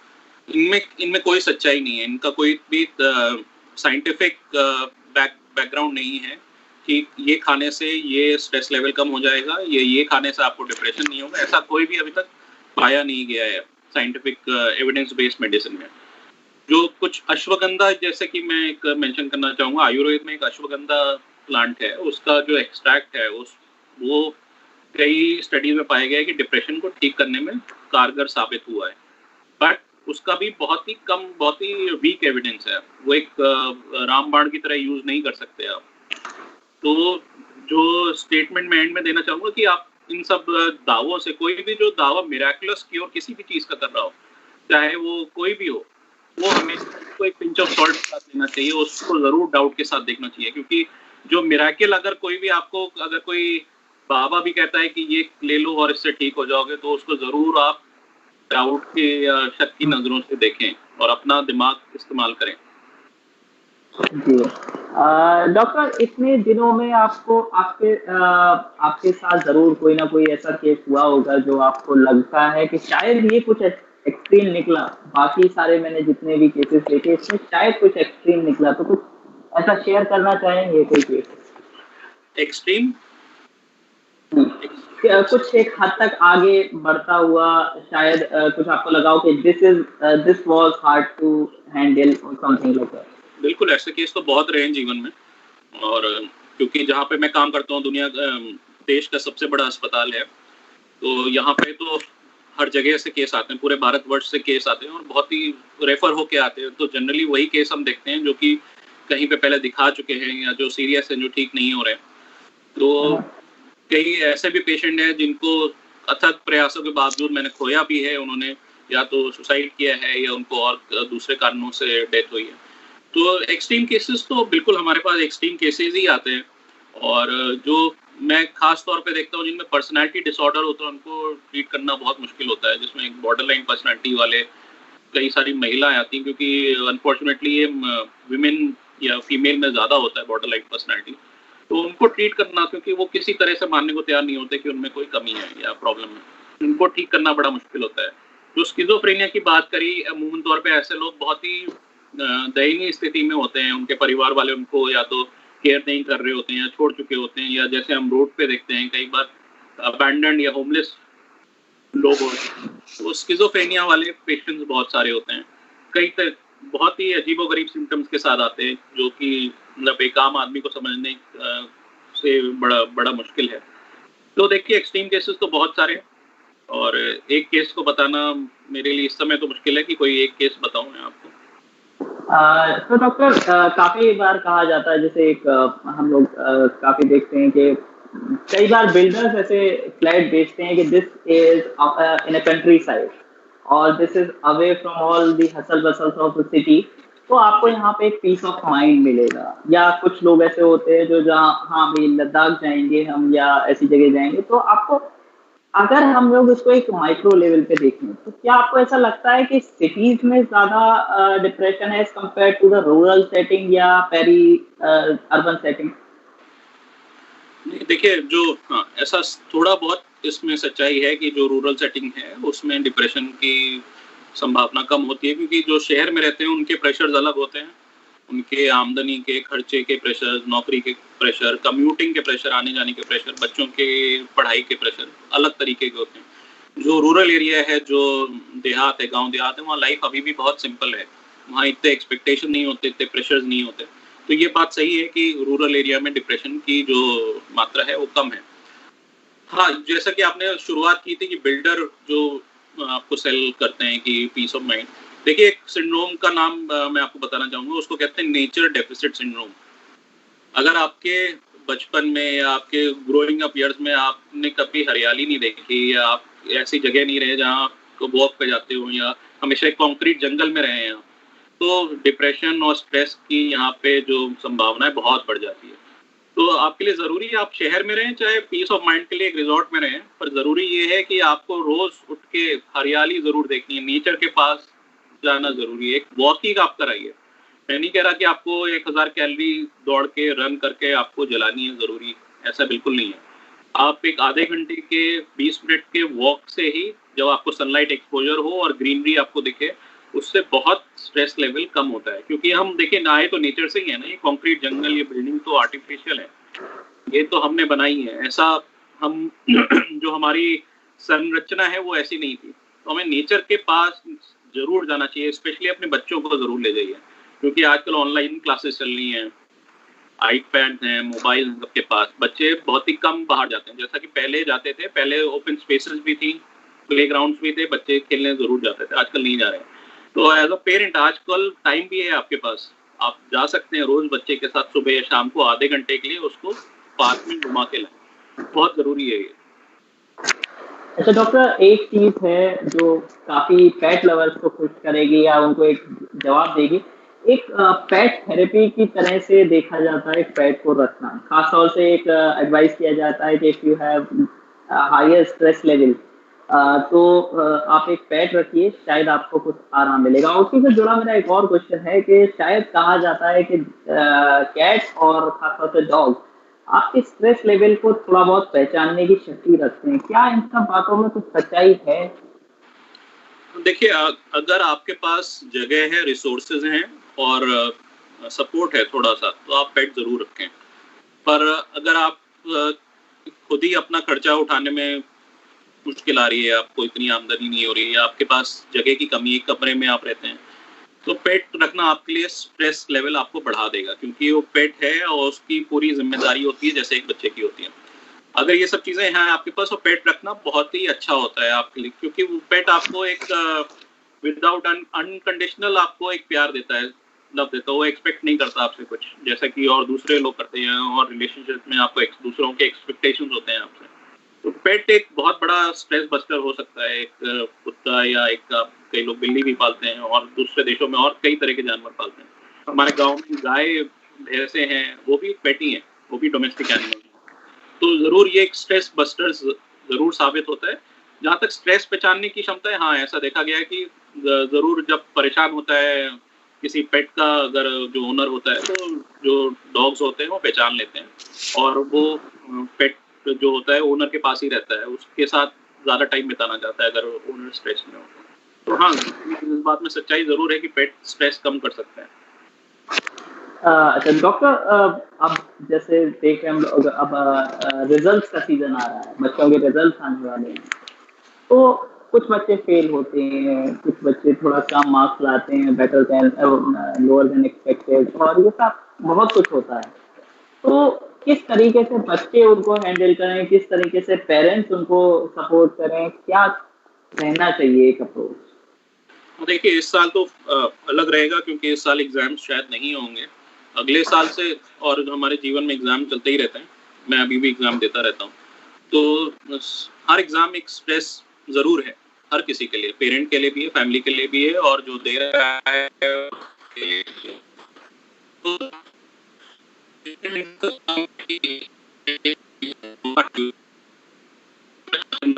इनमें कोई सच्चाई नहीं है। इनका कोई भी साइंटिफिक बैकग्राउंड नहीं है कि ये खाने से ये स्ट्रेस लेवल कम हो जाएगा, ये खाने से आपको डिप्रेशन नहीं होगा। ऐसा कोई भी अभी तक पाया नहीं गया है साइंटिफिक एविडेंस बेस्ड मेडिसिन में। जो कुछ अश्वगंधा, जैसे कि मैं एक मेंशन करना चाहूँगा, आयुर्वेद में एक अश्वगंधा प्लांट है, उसका जो एक्सट्रैक्ट है वो कई स्टडीज में पाया गया है कि डिप्रेशन को ठीक करने में कारगर साबित हुआ है। बट उसका भी बहुत ही कम, बहुत ही वीक एविडेंस है। वो एक रामबाण की तरह यूज नहीं कर सकते आप। तो जो स्टेटमेंट मैं एंड में देना चाहूँगा कि आप इन सब दावों से, कोई भी जो दावा मिराकुलस क्योर किसी भी चीज़ का कर रहा हो, चाहे वो कोई भी हो, वो हमेशा उसको एक पिंच ऑफ सॉल्ट के साथ लेना चाहिए, उसको ज़रूर डाउट के साथ देखना चाहिए। क्योंकि जो मिराकल, अगर कोई भी आपको, अगर कोई बाबा भी कहता है कि ये ले लो और इससे ठीक हो जाओगे, तो उसको ज़रूर आप डाउट के या शक की नज़रों से देखें और अपना दिमाग इस्तेमाल करें। जी डॉक्टर, इतने दिनों में आपको आपके साथ जरूर कोई ना कोई ऐसा केस हुआ होगा जो आपको लगता है कि शायद ये कुछ एक्सट्रीम निकला। बाकी सारे मैंने जितने भी केसेस देखे, इसमें शायद कुछ एक्सट्रीम निकला, तो कुछ ऐसा शेयर करना चाहेंगे कोई केस? एक्सट्रीम कुछ एक हद तक आगे बढ़ता हुआ, शायद कुछ आपको लगा हो कि this was hard to handle और समथिंग लाइक दैट। बिल्कुल, ऐसे केस तो बहुत रहे हैं जीवन में। और क्योंकि जहाँ पे मैं काम करता हूँ, देश का सबसे बड़ा अस्पताल है, तो यहाँ पे तो हर जगह से केस आते हैं, पूरे भारतवर्ष से केस आते हैं, और बहुत ही रेफर होके आते हैं। तो जनरली वही केस हम देखते हैं जो कि कहीं पे पहले दिखा चुके हैं, या जो सीरियस हैं, जो ठीक नहीं हो रहे। तो कई ऐसे भी पेशेंट हैं जिनको अथक प्रयासों के बावजूद मैंने खोया भी है। उन्होंने या तो सुसाइड किया है, या उनको और दूसरे कारणों से डेथ हुई है। तो एक्सट्रीम केसेस तो बिल्कुल हमारे पास एक्सट्रीम केसेस ही आते हैं। और जो मैं खास तौर पे देखता हूँ, जिनमें पर्सनालिटी डिसऑर्डर होता है, उनको ट्रीट करना बहुत मुश्किल होता है, जिसमें एक बॉर्डरलाइन पर्सनालिटी वाले कई सारी महिलाएं आती हैं, क्योंकि अनफॉर्चुनेटली ये विमेन या फीमेल में ज़्यादा होता है बॉर्डरलाइन पर्सनालिटी। तो उनको ट्रीट करना, क्योंकि वो किसी तरह से मानने को तैयार नहीं होते कि उनमें कोई कमी है या प्रॉब्लम है, उनको ठीक करना बड़ा मुश्किल होता है। जो स्किज़ोफ्रेनिया की बात करी, अमूमन तौर पे ऐसे लोग बहुत ही दयनीय स्थिति में होते हैं, उनके परिवार वाले उनको या तो केयर नहीं कर रहे होते हैं या छोड़ चुके होते हैं, या जैसे हम रोड पे देखते हैं कई बार अबैंडन्ड या होमलेस लोग होते हैं। तो स्किज़ोफ्रेनिया वाले पेशेंट्स बहुत सारे होते हैं, बहुत ही अजीबोगरीब सिम्पटम्स के साथ आते हैं, जो कि मतलब एक आम आदमी को समझने से बड़ा बड़ा मुश्किल है। तो देखिए एक्सट्रीम केसेस तो बहुत सारे हैं, और एक केस को बताना मेरे लिए इस समय तो मुश्किल है कि कोई एक केस बताऊं मैं आपको। तो डॉक्टर, काफी बार कहा जाता है, जैसे एक हम लोग काफी देखते हैं कि कई बार बिल्डर्स ऐसे फ्लैट बेचते हैं कि this is in a countryside और this is away from all the hustle bustles of the city, तो आपको यहाँ पे एक पीस ऑफ माइंड मिलेगा। या कुछ लोग ऐसे होते हैं जो जहाँ, हाँ भाई लद्दाख जाएंगे हम या ऐसी जगह जाएंगे, तो आपको अगर हम लोग इसको एक माइक्रो लेवल पे देखें तो क्या आपको ऐसा लगता है कि सिटीज में ज्यादा डिप्रेशन है as compare to the rural setting या पेरी अर्बन सेटिंग? देखिए जो ऐसा थोड़ा बहुत इसमें सच्चाई है कि जो रूरल सेटिंग है उसमें डिप्रेशन की संभावना कम होती है, क्योंकि जो शहर में रहते हैं उनके प्रेशर्स अलग होते हैं, उनके आमदनी के खर्चे के प्रेशर, नौकरी के प्रेशर, कम्यूटिंग के प्रेशर, आने जाने के प्रेशर, बच्चों के पढ़ाई के प्रेशर अलग तरीके के होते हैं। जो रूरल एरिया है, जो देहात है, गांव देहात है, वहाँ लाइफ अभी भी बहुत सिंपल है, वहाँ इतने एक्सपेक्टेशन नहीं होते, इतने प्रेशर्स नहीं होते। तो ये बात सही है कि रूरल एरिया में डिप्रेशन की जो मात्रा है वो कम है। हाँ, जैसा कि आपने शुरुआत की थी कि बिल्डर जो आपको सेल करते हैं कि पीस ऑफ माइंड, देखिए एक सिंड्रोम का नाम मैं आपको बताना चाहूँगा, उसको कहते हैं नेचर डेफिसिट सिंड्रोम। अगर आपके बचपन में या आपके ग्रोइंग अप ईयर्स में आपने कभी हरियाली नहीं देखी, या आप ऐसी जगह नहीं रहे जहाँ आप वॉक पे जाते हो, या हमेशा एक कंक्रीट जंगल में रहे हैं आप, तो डिप्रेशन और स्ट्रेस की यहाँ पे जो संभावना है बहुत बढ़ जाती है। तो आपके लिए ज़रूरी है आप शहर में रहें, चाहे पीस ऑफ माइंड के लिए एक रिज़ॉर्ट में रहें, पर ज़रूरी ये है कि आपको रोज़ उठ के हरियाली ज़रूर देखनी है, नेचर के पास जाना ज़रूरी है, एक वॉकिंग आप कराइए। मैं नहीं कह रहा कि आपको 1000 कैलोरी दौड़ के, रन करके आपको जलानी है ज़रूरी, ऐसा बिल्कुल नहीं है। आप एक आधे घंटे के 20 मिनट के वॉक से ही, जब आपको सनलाइट एक्सपोज़र हो और ग्रीनरी आपको दिखे, उससे बहुत स्ट्रेस लेवल कम होता है। क्योंकि हम देखिए ना, आए तो नेचर से ही है ना, ये कंक्रीट जंगल, ये बिल्डिंग तो आर्टिफिशियल है, ये तो हमने बनाई है। ऐसा हम जो हमारी संरचना है वो ऐसी नहीं थी। तो हमें नेचर के पास ज़रूर जाना चाहिए, स्पेशली अपने बच्चों को ज़रूर ले जाइए, क्योंकि आजकल ऑनलाइन क्लासेस चल रही हैं, आईपैड हैं, मोबाइल हैं सबके पास, बच्चे बहुत ही कम बाहर जाते हैं। जैसा कि पहले जाते थे, पहले ओपन स्पेसेस भी थी, प्लेग्राउंड्स भी थे, बच्चे खेलने ज़रूर जाते थे, आजकल नहीं जा रहे हैं। तो एज़ अ पेरेंट आजकल टाइम भी है आपके पास, आप जा सकते हैं रोज़ बच्चे के साथ सुबह या शाम को आधे घंटे के लिए उसको पार्क में घुमा के लाएँ, बहुत ज़रूरी है ये। अच्छा डॉक्टर, एक चीज है जो काफी पेट लवर्स को खुश करेगी या उनको एक जवाब देगी। एक पेट थेरेपी की तरह से देखा जाता है एक पेट को रखना, खासतौर से एक एडवाइस किया जाता है कि if you have higher stress level, तो आप एक पेट रखिए, शायद आपको कुछ आराम मिलेगा। और उसी से जुड़ा मेरा एक और क्वेश्चन है कि शायद कहा जाता है कि कैट्स और खासतौर से डॉग आपके स्ट्रेस लेवल को थोड़ा बहुत पहचानने की शक्ति रखते हैं। क्या इन सब बातों में कुछ सच्चाई है? देखिए अगर आपके पास जगह है, रिसोर्सेज हैं और सपोर्ट है थोड़ा सा, तो आप पेट ज़रूर रखें। पर अगर आप खुद ही अपना खर्चा उठाने में मुश्किल आ रही है, आपको इतनी आमदनी नहीं हो रही है, या आपके पास जगह की कमी है, कमरे में आप रहते हैं, तो पेट रखना आपके लिए स्ट्रेस लेवल आपको बढ़ा देगा, क्योंकि वो पेट है और उसकी पूरी जिम्मेदारी होती है जैसे एक बच्चे की होती है। अगर ये सब चीज़ें हैं आपके पास, तो पेट रखना बहुत ही अच्छा होता है आपके लिए, क्योंकि वो पेट आपको एक विदाउट अनकंडीशनल आपको एक प्यार देता है, लव देता है, वो एक्सपेक्ट नहीं करता आपसे कुछ, जैसा कि और दूसरे लोग करते हैं, और रिलेशनशिप में आपको दूसरों के एक्सपेक्टेशंस होते हैं आपसे। तो पेट एक बहुत बड़ा स्ट्रेस बस्टर हो सकता है, एक कुत्ता या एक कई लोग बिल्ली भी पालते हैं, और दूसरे देशों में और कई तरह के जानवर पालते हैं। हमारे गाँव में गाय भैंसे हैं, वो भी एक पेट ही हैं, वो भी डोमेस्टिक एनिमल हैं। तो ज़रूर ये एक स्ट्रेस बस्टर ज़रूर साबित होता है। जहाँ तक स्ट्रेस पहचानने की क्षमता है, हाँ, ऐसा देखा गया है कि ज़रूर जब परेशान होता है किसी पेट का अगर जो ओनर होता है तो जो डॉग्स होते हैं वो पहचान लेते हैं और वो पेट जो होता है ओनर के पास ही रहता है, उसके साथ ज़्यादा टाइम बिताना चाहता है अगर ओनर स्ट्रेस में हो। तो हाँ, इस बात में सच्चाई ज़रूर है कि पेट स्ट्रेस कम कर सकते हैं। अच्छा डॉक्टर, अब जैसे देख रहे हैं हम लोग, अब रिजल्ट्स का सीजन आ रहा है, बच्चों के रिजल्ट्स आने वाले हैं, तो कुछ बच्चे फेल होते हैं, कुछ बच्चे थोड़ा कम मार्क्स लाते हैं, better than lower than expected, और ये सब बहुत कुछ होता है। तो किस तरीके से बच्चे उनको हैंडल करें, किस तरीके से पेरेंट्स उनको सपोर्ट करें, क्या रहना चाहिए एक अप्रोच? तो देखिए इस साल तो अलग रहेगा क्योंकि इस साल एग्जाम शायद नहीं होंगे, अगले साल से और हमारे जीवन में एग्जाम चलते ही रहते हैं, मैं अभी भी एग्जाम देता रहता हूँ। तो हर एग्जाम एक स्ट्रेस ज़रूर है, हर किसी के लिए, पेरेंट के लिए भी है, फैमिली के लिए भी है, और जो दे रहा है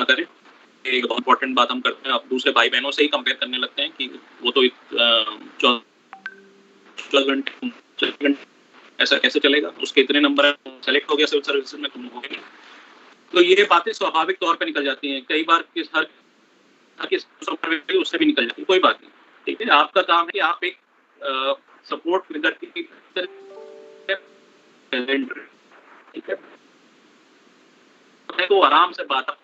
करें। एक बहुत इंपॉर्टेंट बात हम करते हैं, आप दूसरे भाई बहनों से ही कंपेयर करने लगते हैं कि वो तो 14 घंटे ऐसा कैसे चलेगा, उसके इतने नंबर सेलेक्ट हो गया सिविल सर्विसेज में, तुम हो गए। तो ये बातें स्वाभाविक तौर पर निकल जाती हैं, कई बार हर उससे भी निकल जाती है, कोई बात नहीं, ठीक है। आपका काम है कि आप एक सपोर्ट फिगर की ठीक है, तो आराम से बात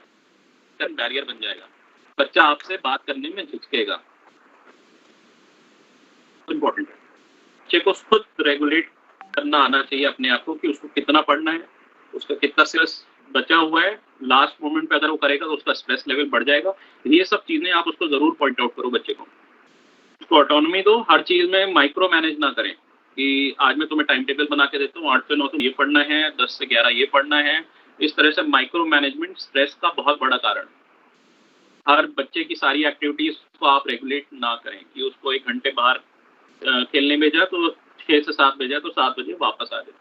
बैरियर बन जाएगा, बच्चा आपसे बात करने में झिझकेगा, इम्पोर्टेंट है। बच्चे को खुद रेगुलेट करना आना चाहिए अपने आप को कि उसको कितना पढ़ना है, उसका कितना स्ट्रेस बचा हुआ है, लास्ट मोमेंट पे अगर वो करेगा तो उसका स्ट्रेस लेवल बढ़ जाएगा। ये सब चीजें आप उसको जरूर पॉइंट आउट करो बच्चे को, उसको ऑटोनॉमी दो, हर चीज में माइक्रो मैनेज ना करें कि आज मैं तुम्हें टाइम टेबल बना के देता हूँ, 8 से 9 तो ये पढ़ना है, 10 से 11 ये पढ़ना है। इस तरह से माइक्रो मैनेजमेंट स्ट्रेस का बहुत बड़ा कारण। हर बच्चे की सारी एक्टिविटीज को आप रेगुलेट ना करें कि उसको 1 घंटे बाहर खेलने भेजा तो 6 से 7 भेजा तो 7 बजे वापस आ जाए,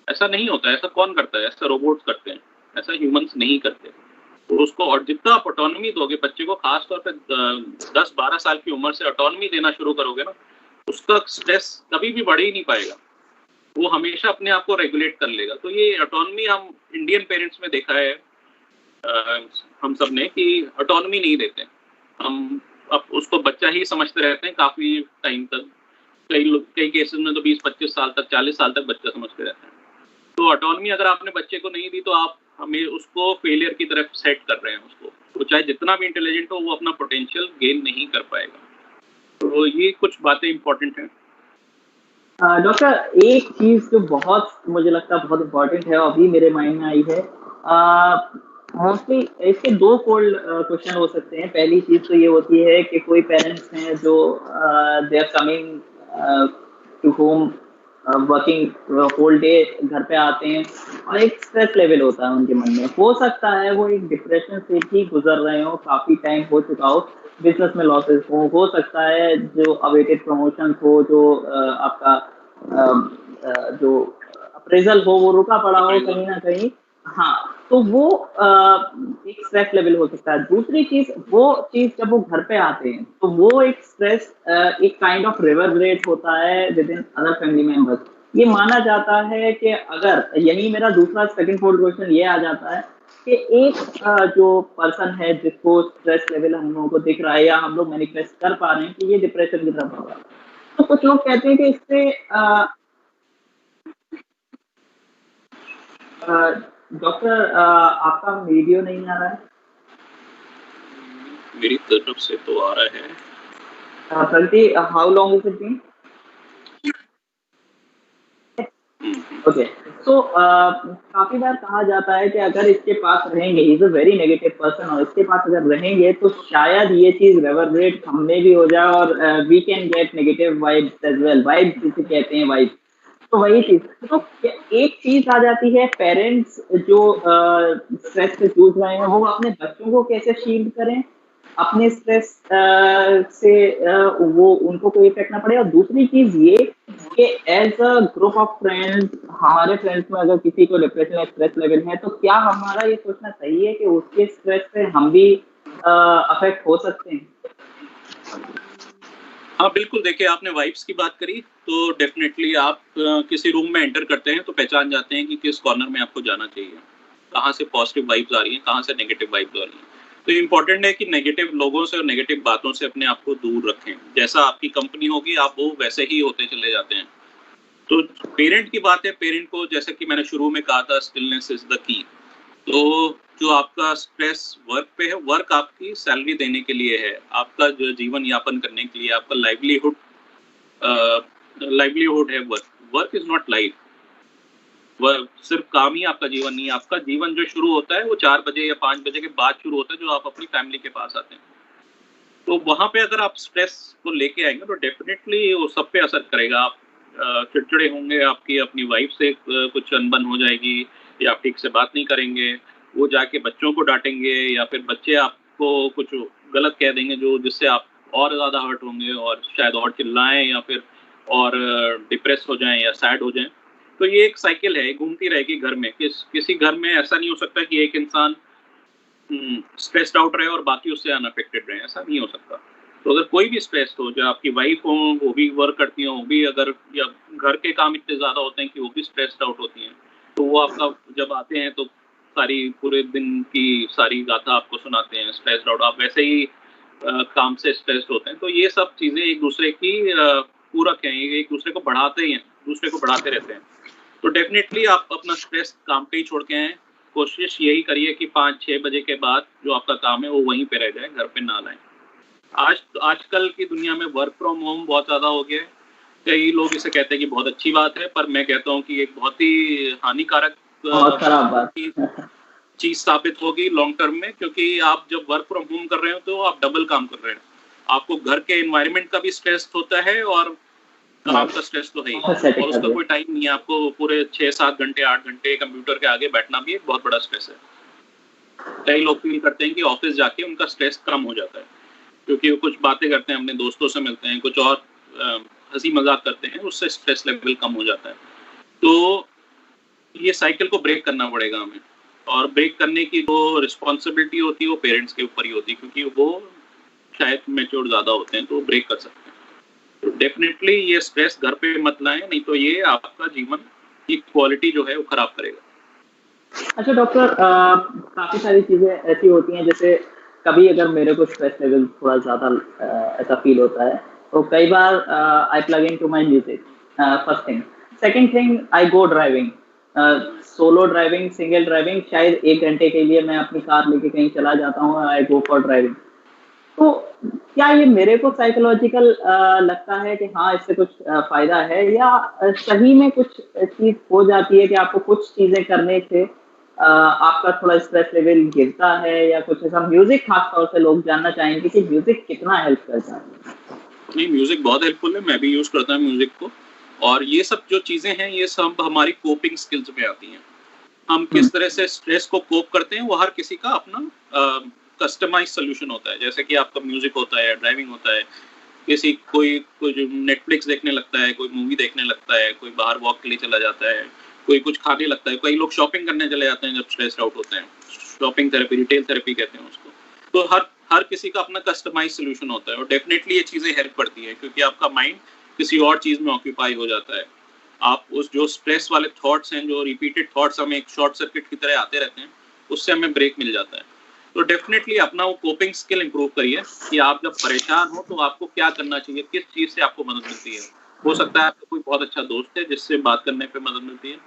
ऐसा नहीं होता है, ऐसा कौन करता है, ऐसा रोबोट्स करते हैं, ऐसा ह्यूमंस नहीं करते। तो उसको और जितना आप ऑटोनॉमी दोगे बच्चे को, खासतौर पे 10-12 साल की उम्र से ऑटोनॉमी देना शुरू करोगे ना, उसका स्ट्रेस कभी भी बढ़ ही नहीं पाएगा, वो हमेशा अपने आप को रेगुलेट कर लेगा। तो ये ऑटोनॉमी हम इंडियन पेरेंट्स में देखा है हम सब ने कि ऑटोनॉमी नहीं देते हम, अब उसको बच्चा ही समझते रहते हैं काफी टाइम तक, कई केसेस में तो 20-25 साल तक, 40 साल तक बच्चा समझते रहते हैं। तो ऑटोनॉमी अगर आपने बच्चे को नहीं दी तो आप हमें उसको फेलियर की तरफ सेट कर रहे हैं उसको, तो चाहे जितना भी इंटेलिजेंट हो वो अपना पोटेंशियल गेन नहीं कर पाएगा। तो ये कुछ बातें इंपॉर्टेंट हैं। डॉक्टर, एक चीज जो बहुत मुझे लगता है बहुत इम्पोर्टेंट है, अभी मेरे माइंड में आई है, मोस्टली इसके दो फोल्ड क्वेश्चन हो सकते हैं। पहली चीज तो ये होती है कि कोई पेरेंट्स हैं जो they are coming to home working whole day, घर पे आते हैं और एक स्ट्रेस लेवल होता है उनके मन में, हो सकता है वो एक डिप्रेशन से भी गुजर रहे हो, काफी टाइम हो चुका हो, बिजनेस में लॉसेस हो सकता है जो अवेटेड प्रमोशन हो, जो आपका जो अप्रेजल हो वो रुका पड़ा हो कहीं ना कहीं। हाँ, तो वो एक स्ट्रेस लेवल हो सकता है। दूसरी चीज, वो चीज जब वो घर पे आते हैं तो वो एक स्ट्रेस एक काइंड ऑफ रिवर्बरेट होता है with in other family members. ये माना जाता है कि अगर, यही मेरा दूसरा सेकंड फोर्थ क्वेश्चन ये आ जाता है कि एक जो पर्सन है जिसको स्ट्रेस लेवल हम लोगों को दिख रहा है या हम लोग मैनिफेस्ट कर पा रहे हैं कि ये डिप्रेशन की तरफ होगा, तो कुछ लोग कहते हैं कि इससे डॉक्टर आपका वीडियो नहीं आ रहा है। मेरी तरफ से तो आ रहा है। Pragati, how long is it been? Okay, तो काफी बार कहा जाता है कि अगर इसके पास रहेंगे, he is a very negative person, और इसके पास अगर रहेंगे तो शायद ये चीज रेवरबरेट हम में भी हो जाए और we can get negative vibes as well, vibes जिसे कहते हैं, वाइब्स। तो वही चीज, तो एक चीज आ जाती है, पेरेंट्स जो स्ट्रेस से जूझ रहे हैं वो अपने बच्चों को कैसे शील्ड करें अपने स्ट्रेस से, वो उनको कोई इफेक्ट ना पड़े। और दूसरी चीज ये कि as a group of friends, हमारे फ्रेंड्स में अगर किसी को डिप्रेशन या स्ट्रेस लेवल है तो क्या हमारा ये सोचना सही है कि उसके स्ट्रेस से हम भी अफेक्ट हो सकते हैं? हाँ बिल्कुल, देखिए आपने वाइब्स की बात करी, तो डेफ़िनेटली आप किसी रूम में एंटर करते हैं तो पहचान जाते हैं कि किस कॉर्नर में आपको जाना चाहिए। कहाँ से पॉज़िटिव वाइब्स आ रही हैं, कहाँ से नेगेटिव वाइब्स आ रही हैं। तो इम्पोर्टेंट है कि नेगेटिव लोगों से और नेगेटिव बातों से अपने आप को दूर रखें। जैसा आपकी कंपनी होगी, आप वो वैसे ही होते चले जाते हैं। तो पेरेंट की बात है, पेरेंट को जैसे कि मैंने शुरू में कहा था, स्टिलनेस इज़ द की। तो जो आपका स्ट्रेस वर्क पे है, वर्क आपकी सैलरी देने के लिए है, आपका जो जीवन यापन करने के लिए, आपका लाइवलीहुड है work. Work is not life. Work सिर्फ़ काम ही आपका जीवन नहीं है, आपका जीवन जो शुरू होता है वो 4 बजे या 5 बजे के बाद शुरू होता है, जो आप अपनी फैमिली के पास आते हैं। तो वहाँ पे अगर आप स्ट्रेस को लेके आएँगे तो डेफ़िनेटली वो सब पे असर करेगा। आप चिड़चिड़े होंगे, आपकी अपनी वाइफ़ से कुछ अनबन हो जाएगी, या आप ठीक से बात नहीं करेंगे, वो जाके बच्चों को डाँटेंगे, या फिर बच्चे आपको कुछ गलत कह देंगे जो जिससे आप और ज़्यादा हर्ट होंगे और शायद और चिल्लाएँ, या फिर और डिप्रेस हो जाएँ या सैड हो जाएँ। तो ये एक साइकिल है, घूमती रहेगी घर में। किसी घर में ऐसा नहीं हो सकता कि एक इंसान स्ट्रेस्ड आउट रहे और बाकी उससे अनअफेक्टेड रहे, ऐसा नहीं हो सकता। तो अगर कोई भी स्ट्रेस्ड हो, जो आपकी वाइफ़ हो, वो भी वर्क करती हों, वो भी अगर, या घर के काम इतने ज़्यादा होते हैं कि वो भी स्ट्रेस्ड आउट होती हैं, तो वो आपका जब आते हैं तो सारी पूरे दिन की सारी गाथा आपको सुनाते हैं, स्ट्रेस्ड आउट। आप वैसे ही काम से स्ट्रेस्ड होते हैं। तो ये सब चीज़ें एक-दूसरे की पूरक हैं, ये एक-दूसरे को बढ़ाते ही हैं, दूसरे को बढ़ाते रहते हैं। तो डेफ़िनेटली आप अपना स्ट्रेस काम पे ही छोड़ के आएँ। कोशिश यही करिए कि 5-6 बजे के बाद जो आपका काम है वो वहीं पे रह जाए, घर पे ना लाएँ। आजकल की दुनिया में वर्क फ्रॉम होम बहुत ज़्यादा हो गया है। कई लोग इसे कहते हैं कि बहुत अच्छी बात है, पर मैं कहता हूँ कि एक बहुत ही हानिकारक बहुत खराब बात। चीज़ चीज़ साबित होगी लॉन्ग टर्म में, क्योंकि आप जब वर्क फ्रॉम होम कर रहे हो तो आप डबल काम कर रहे हैं। आपको घर के एनवायरनमेंट का भी स्ट्रेस होता है, और काम का स्ट्रेस तो है ही, ऑफिस सेटिंग और कर उसका दिया। कोई टाइम नहीं है। आपको पूरे 6-7 घंटे, 8 घंटे कंप्यूटर के आगे बैठना भी एक बहुत बड़ा स्ट्रेस है। कई लोग फ़ील करते हैं कि ऑफ़िस जाके उनका स्ट्रेस कम हो जाता है, क्योंकि वो कुछ बातें करते हैं, अपने दोस्तों से मिलते हैं, कुछ और हँसी-मज़ाक करते हैं, उससे स्ट्रेस लेवल कम हो जाता है। तो ये साइकिल को ब्रेक करना पड़ेगा हमें, और ब्रेक करने की जो रिस्पॉन्सिबिलिटी होती है वो पेरेंट्स के ऊपर ही होती है, क्योंकि वो शायद मैच्योर ज़्यादा होते हैं, तो वो ब्रेक कर सकते हैं। तो डेफ़िनेटली ये स्ट्रेस घर पे मत लाएँ, नहीं तो ये आपका जीवन की क्वालिटी जो है वो खराब करेगा। अच्छा डॉक्टर, काफ़ी सारी चीज़ें ऐसी होती हैं, जैसे कभी अगर मेरे को स्ट्रेस लेवल थोड़ा ज़्यादा ऐसा फ़ील होता है, तो कई बार I plug in to my music, first thing. Second thing, I go driving, solo driving, single driving, शायद 1 घंटे के लिए मैं अपनी कार लेके कहीं चला जाता हूँ, आई गो फॉर ड्राइविंग। तो क्या ये मेरे को साइकोलॉजिकल लगता है कि हाँ, इससे कुछ फ़ायदा है, या सही में कुछ चीज़ हो जाती है कि आपको कुछ चीज़ें करने से आपका थोड़ा स्ट्रेस लेवल गिरता है, या कुछ ऐसा? म्यूज़िक ख़ास तौर से लोग जानना चाहेंगे कि म्यूज़िक कितना हेल्प करता है? नहीं, म्यूज़िक बहुत हेल्पफुल है, मैं भी यूज़ करता हूँ म्यूज़िक को, और ये सब जो चीज़ें हैं, ये सब हमारी कोपिंग स्किल्स में आती हैं। हम हुँ, किस तरह से स्ट्रेस को कोप करते हैं, वो हर किसी का अपना कस्टमाइज़ सॉल्यूशन होता है। जैसे कि आपका म्यूज़िक होता है, ड्राइविंग होता है, कोई कोई जो नेटफ्लिक्स देखने लगता है, कोई मूवी देखने लगता है, कोई बाहर वॉक के लिए चला जाता है, कोई कुछ खाने लगता है, कई लोग शॉपिंग करने चले जाते हैं जब स्ट्रेस्ड आउट होते हैं। शॉपिंग थेरेपी, रिटेल थेरेपी कहते हैं उसको। तो हर हर किसी का अपना कस्टमाइज़ सॉल्यूशन होता है, और डेफ़िनेटली ये चीज़ें हेल्प करती हैं, क्योंकि आपका माइंड किसी और चीज़ में ऑक्यूपाई हो जाता है। आप उस जो स्ट्रेस वाले थॉट्स हैं, जो रिपीटेड थॉट्स हमें एक शॉर्ट सर्किट की तरह आते रहते हैं, उससे हमें ब्रेक मिल जाता है। तो डेफ़िनेटली अपना वो कोपिंग स्किल इम्प्रूव करिए, कि आप जब परेशान हो तो आपको क्या करना चाहिए, किस चीज़ से आपको मदद मिलती है। हो सकता है आपका कोई बहुत अच्छा दोस्त है जिससे बात करने पे मदद मिलती है।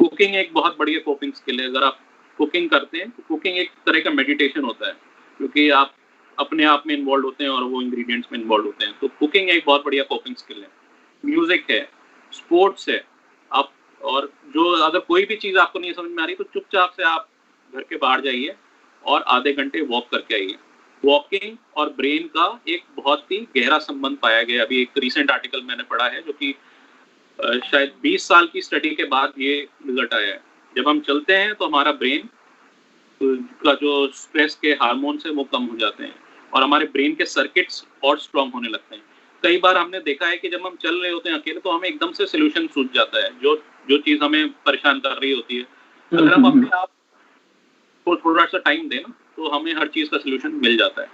कुकिंग एक बहुत बढ़िया कोपिंग स्किल है। अगर आप कुकिंग करते हैं, तो कुकिंग एक तरह का मेडिटेशन होता है, क्योंकि आप अपने आप में इन्वॉल्व होते हैं और वो इंग्रीडिएंट्स में इन्वॉल्व होते हैं। तो कुकिंग एक बहुत बढ़िया कोपिंग स्किल है। म्यूज़िक है, स्पोर्ट्स है। आप, और जो अगर कोई भी चीज़ आपको नहीं समझ में आ रही, तो चुपचाप से आप घर के बाहर जाइए और आधे घंटे वॉक करके आइए। वॉकिंग और ब्रेन का एक बहुत ही गहरा संबंध पाया गया है। अभी एक रीसेंट आर्टिकल मैंने पढ़ा है, जो कि शायद 20 साल की स्टडी के बाद ये रिज़ल्ट आया है। जब हम चलते हैं तो हमारा ब्रेन का जो स्ट्रेस के हार्मोन्स हैं वो कम हो जाते हैं, और हमारे ब्रेन के सर्किट्स और स्ट्रॉन्ग होने लगते हैं। कई बार हमने देखा है कि जब हम चल रहे होते हैं अकेले, तो हमें एकदम से सॉल्यूशन सूझ जाता है, जो जो चीज़ हमें परेशान कर रही होती है। हुँ, अगर हम हुँ, अपने हुँ। आप को थोड़ा-सा टाइम दें ना, तो हमें हर चीज़ का सॉल्यूशन मिल जाता है।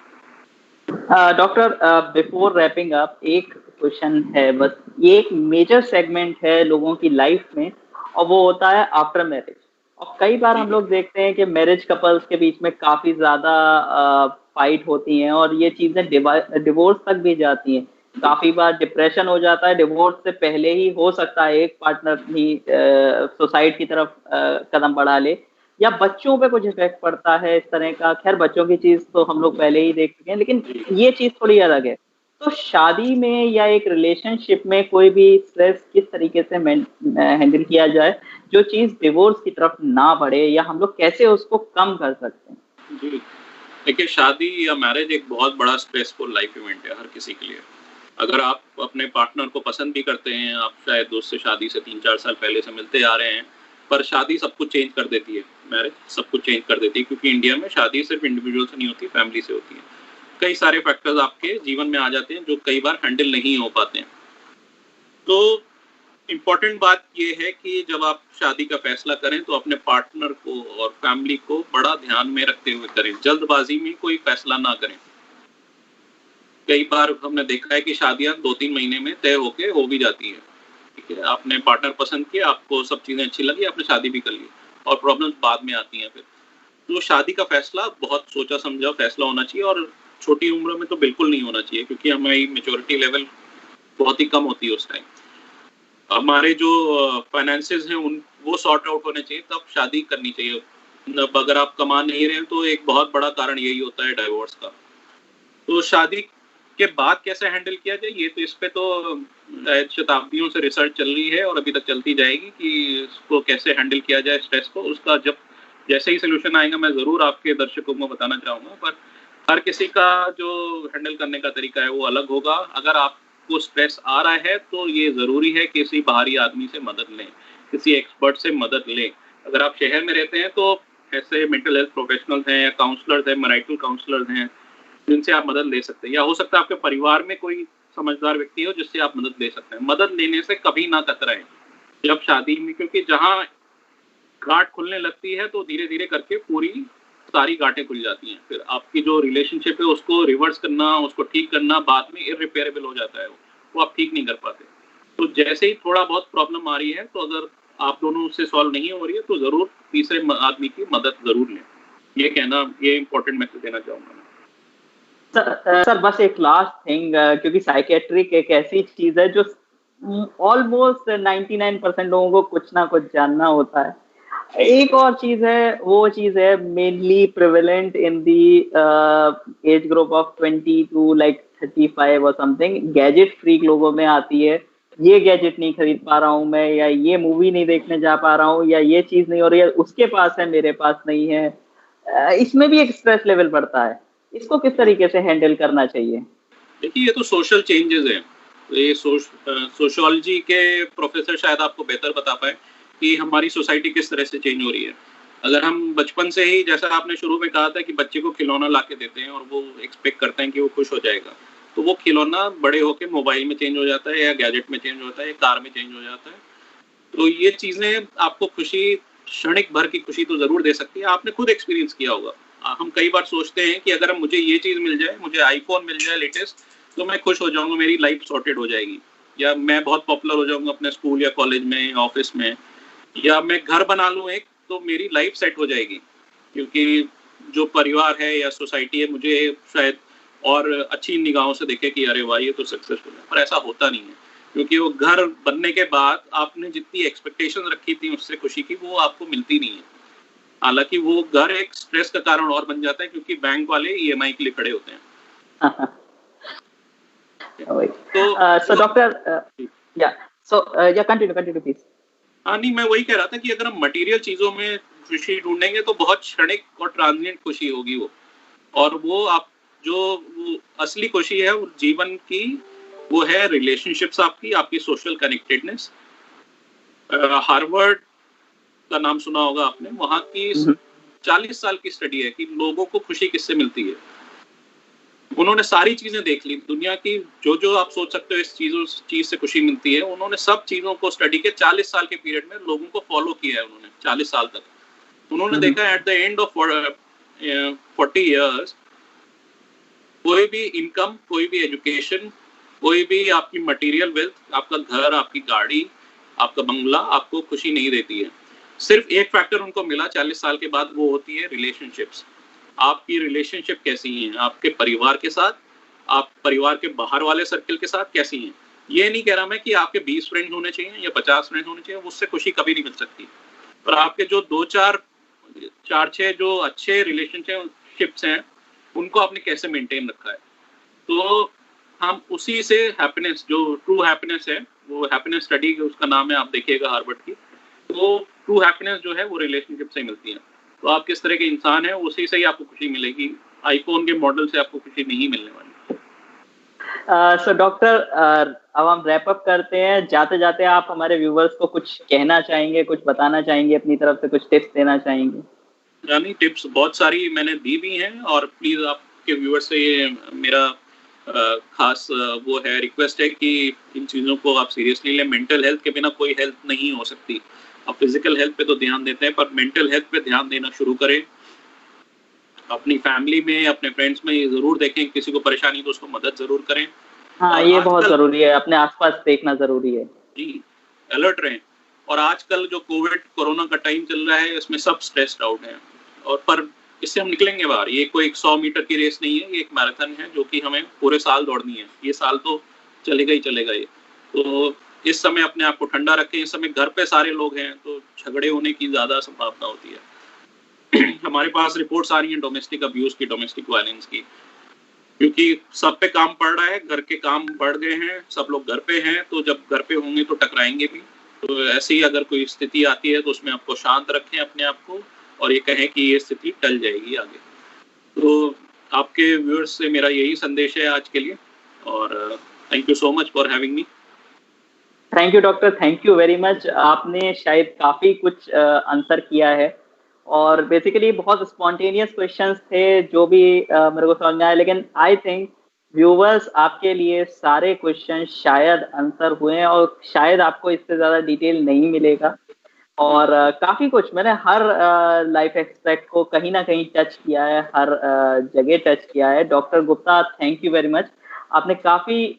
डॉक्टर, बिफोर रैपिंग अप, एक क्वेश्चन है, बस ये एक मेजर सेगमेंट है लोगों की लाइफ में, और वो होता है आफ्टर मैरिज। और कई बार हम लोग देखते हैं कि मैरिज कपल्स के बीच में काफी ज्यादा फाइट होती हैं, और ये चीजें डिवोर्स तक भी जाती हैं। काफी बार डिप्रेशन हो जाता है, डिवोर्स से पहले ही हो सकता है एक पार्टनर ही सुसाइड की तरफ कदम बढ़ा ले, या बच्चों पे कुछ इफेक्ट पड़ता है इस तरह का। खैर बच्चों की चीज तो हम लोग पहले ही देख चुके हैं, लेकिन ये चीज थोड़ी अलग है। तो शादी में या एक रिलेशनशिप में कोई भी स्ट्रेस किस तरीके से हैंडल किया जाए जो चीज डिवोर्स की तरफ ना बढ़े, या हम लोग कैसे उसको कम कर सकते हैं? जी, देखिए शादी या मैरिज एक बहुत बड़ा स्ट्रेसफुल लाइफ इवेंट है हर किसी के लिए। अगर आप अपने पार्टनर को पसंद भी करते हैं, आप शायद उससे शादी से 3-4 साल पहले से मिलते आ रहे हैं, पर शादी सब कुछ चेंज कर देती है, मैरिज सब कुछ चेंज कर देती है, क्योंकि इंडिया में शादी सिर्फ इंडिविजुअल से नहीं होती, फैमिली से होती है। कई सारे फैक्टर्स आपके जीवन में आ जाते हैं जो कई बार हैंडल नहीं हो पाते हैं। तो इम्पॉर्टेंट बात ये है कि जब आप शादी का फैसला करें तो अपने पार्टनर को और फैमिली को बड़ा ध्यान में रखते हुए करें, जल्दबाजी में कोई फैसला ना करें। कई बार हमने देखा है कि शादियां 2-3 महीने में तय होके हो भी जाती है। ठीक है, आपने पार्टनर पसंद किया, आपको सब चीजें अच्छी लगी, आपने शादी भी कर ली, और प्रॉब्लम्स बाद में आती हैं फिर। तो शादी का फैसला बहुत सोचा समझा फैसला होना चाहिए, और छोटी उम्र में तो बिल्कुल नहीं होना चाहिए, क्योंकि हमारी मैच्योरिटी लेवल बहुत ही कम होती है उस टाइम। हमारे जो फाइनेंसेस हैं उन वो सॉर्ट आउट होने चाहिए, तब शादी करनी चाहिए। अब अगर आप कमा नहीं रहे हैं तो एक बहुत बड़ा कारण यही होता है डाइवोर्स का। तो शादी के बाद कैसे हैंडल किया जाए, ये तो इस पे तो शताब्दियों से रिसर्च चल रही है और अभी तक चलती जाएगी कि इसको कैसे हैंडल किया जाए स्ट्रेस को। उसका जब जैसे ही सोल्यूशन आएगा मैं ज़रूर आपके दर्शकों को बताना चाहूँगा, पर हर किसी का जो हैंडल करने का तरीका है वो अलग होगा। अगर आपको स्ट्रेस आ रहा है तो ये ज़रूरी है किसी बाहरी आदमी से मदद लें, किसी एक्सपर्ट से मदद लें। अगर आप शहर में रहते हैं तो ऐसे मेंटल हेल्थ प्रोफेशनल्स हैं या काउंसलर्स हैं, मैरिटल काउंसलर्स हैं, जिनसे आप मदद ले सकते हैं, या हो सकता है आपके परिवार में कोई समझदार व्यक्ति हो जिससे आप मदद ले सकते हैं। मदद लेने से कभी ना कतराएं जब शादी में, क्योंकि जहां गांठ खुलने लगती है तो धीरे धीरे करके पूरी सारी गांठें खुल जाती हैं। फिर आपकी जो रिलेशनशिप है उसको रिवर्स करना, उसको ठीक करना बाद में इररिपेयरेबल हो जाता है, वो आप ठीक नहीं कर पाते। तो जैसे ही थोड़ा बहुत प्रॉब्लम आ रही है, तो अगर आप दोनों उससे सॉल्व नहीं हो रही है तो जरूर तीसरे आदमी की मदद जरूर लें। ये कहना, ये इंपॉर्टेंट मैसेज देना चाहूंगा। सर बस एक लास्ट थिंग, क्योंकि साइकेट्रिक एक ऐसी चीज है जो ऑलमोस्ट 99% लोगों को कुछ ना कुछ जानना होता है। एक और चीज है, वो चीज है mainly prevalent in the age group of 20 to like 35 और समथिंग, गैजेट फ्रीक लोगों में आती है। ये गैजेट नहीं खरीद पा रहा हूँ मैं, या ये मूवी नहीं देखने जा पा रहा हूँ, या ये चीज नहीं हो रही है, उसके पास है मेरे पास नहीं है। इसमें भी एक स्ट्रेस लेवल बढ़ता है। इसको किस तरीके से हैंडल करना चाहिए? देखिए, ये तो सोशल चेंजेस हैं। ये सोशियोलॉजी के प्रोफेसर शायद आपको बेहतर बता पाए कि हमारी सोसाइटी किस तरह से चेंज हो रही है। अगर हम बचपन से ही, जैसा आपने शुरू में कहा था कि बच्चे को खिलौना ला के देते हैं और वो एक्सपेक्ट करते हैं कि वो खुश हो जाएगा, तो वो खिलौना बड़े होके मोबाइल में चेंज हो जाता है, या गैजेट में चेंज हो जाता है, या कार में चेंज हो जाता है। तो ये चीज़ें आपको खुशी, क्षणिक भर की खुशी तो ज़रूर दे सकती है। आपने खुद एक्सपीरियंस किया होगा। हम कई बार सोचते हैं कि अगर मुझे ये चीज़ मिल जाए, मुझे आईफोन मिल जाए लेटेस्ट, तो मैं खुश हो जाऊंगा, मेरी लाइफ सॉर्टेड हो जाएगी, या मैं बहुत पॉपुलर हो जाऊंगा अपने स्कूल या कॉलेज में, ऑफिस में, या मैं घर बना लूँ एक, तो मेरी लाइफ सेट हो जाएगी, क्योंकि जो परिवार है या सोसाइटी है मुझे शायद और अच्छी निगाहों से देखे कि अरे वाह ये तो सक्सेसफुल है। पर ऐसा होता नहीं है, क्योंकि वो घर बनने के बाद आपने जितनी एक्सपेक्टेशन रखी थी उससे खुशी की, वो आपको मिलती नहीं है। हालांकि वो घर एक स्ट्रेस का कारण और बन जाता है, क्योंकि बैंक वाले ईएमआई के लिए खड़े होते हैं। So doctor, yeah, continue please. हाँ नहीं, मैं वही कह रहा था कि अगर हम मटेरियल चीजों में खुशी ढूंढेंगे तो बहुत क्षणिक और ट्रांजिएंट खुशी होगी वो, और वो आप जो वो असली खुशी है वो जीवन की, वो है रिलेशनशिप्स, आपकी सोशल कनेक्टेडनेस। हार्वर्ड का नाम सुना होगा आपने, वहाँ की 40 साल की स्टडी है कि लोगों को खुशी किससे मिलती है। उन्होंने सारी चीजें देख ली दुनिया की, जो आप सोच सकते हो इस चीज से खुशी मिलती है, उन्होंने सब चीजों को स्टडी के 40 साल के पीरियड में लोगों को फॉलो किया है उन्होंने 40 साल तक। उन्होंने देखा at the end of 40 years कोई भी इनकम, कोई भी एजुकेशन, कोई भी आपकी मटेरियल वेल्थ, आपका घर, आपकी गाड़ी, आपका बंगला आपको खुशी नहीं देती है। सिर्फ एक फैक्टर उनको मिला 40 साल के बाद, वो होती है रिलेशनशिप्स। आपकी रिलेशनशिप कैसी हैं, आपके परिवार के साथ, आप परिवार के बाहर वाले सर्कल के साथ कैसी हैं। ये नहीं कह रहा मैं कि आपके 20 फ्रेंड्स होने चाहिए या 50 फ्रेंड्स होने चाहिए, उससे खुशी कभी नहीं मिल सकती। पर आपके जो 4-6 जो अच्छे रिलेशनशिप्स हैं, उनको आपने कैसे मेंटेन रखा है। तो हम उसी से हैप्पीनेस, जो ट्रू हैप्पीनेस है, वो हैप्पीनेस स्टडी, उसका नाम है, आप देखिएगा हार्वर्ड की, तो ट्रू हैप्पीनेस जो है वो रिलेशनशिप से मिलती है। तो आप किस तरह के इंसान हैं, उसी से ही आपको खुशी मिलेगी। आईफोन के मॉडल से आपको खुशी नहीं मिलने वाली। सो डॉक्टर, अब हम रैप अप करते हैं। जाते जाते आप हमारे व्यूवर्स को कुछ कहना चाहेंगे, कुछ बताना चाहेंगे, अपनी तरफ से कुछ टिप्स देना चाहेंगे? यानी टिप्स बहुत सारी मैंने दी भी हैं, और प्लीज आपके व्यूवर्स से ये मेरा खास वो है, रिक्वेस्ट है कि इन चीज़ों को आप सीरियसली लें। मेंटल हेल्थ के बिना कोई हेल्थ नहीं हो सकती। आप फिजिकल हेल्थ पे तो ध्यान देते हैं, पर मेंटल हेल्थ पे ध्यान देना शुरू करें। अपनी फैमिली में, अपने फ्रेंड्स में ये जरूर देखें, किसी को परेशानी तो उसको मदद जरूर करें। हाँ, ये बहुत जरूरी है, अपने आसपास देखना जरूरी है जी, अलर्ट रहें। और आजकल जो कोरोना का टाइम चल रहा है, इसमें सब स्ट्रेस्ड आउट हैं, और पर इससे हम निकलेंगे बाहर। ये कोई 100 मीटर की रेस नहीं है, ये एक मैराथन है जो कि हमें पूरे साल दौड़नी है। ये साल तो चलेगा ही चलेगा ये। तो इस समय अपने आप को ठंडा रखें। इस समय घर पे सारे लोग हैं, तो झगड़े होने की ज़्यादा संभावना होती है। हमारे पास रिपोर्ट्स आ रही हैं डोमेस्टिक अब्यूज की, डोमेस्टिक वायलेंस की, क्योंकि सब पे काम पड़ रहा है, घर के काम बढ़ गए हैं, सब लोग घर पे हैं, तो जब घर पे होंगे तो टकराएंगे भी। तो ऐसे ही अगर कोई स्थिति आती है तो उसमें आपको शांत रखें अपने आप को, और ये कहें कि ये स्थिति टल जाएगी आगे। तो आपके व्यूअर्स से मेरा यही संदेश है आज के लिए, और thank you so much for having me. Thank you doctor, thank you very much. आपने शायद काफ़ी कुछ आंसर किया है, और बेसिकली बहुत स्पॉन्टेनियस क्वेश्चंस थे जो भी मेरे को समझ में आए, लेकिन आई थिंक व्यूवर्स आपके लिए सारे क्वेश्चन शायद आंसर हुए हैं, और शायद आपको इससे ज़्यादा डिटेल नहीं मिलेगा। और काफ़ी कुछ मैंने हर लाइफ एस्पेक्ट को कहीं ना कहीं टच किया है, हर जगह टच किया है। Doctor Gupta, thank you very much. आपने काफ़ी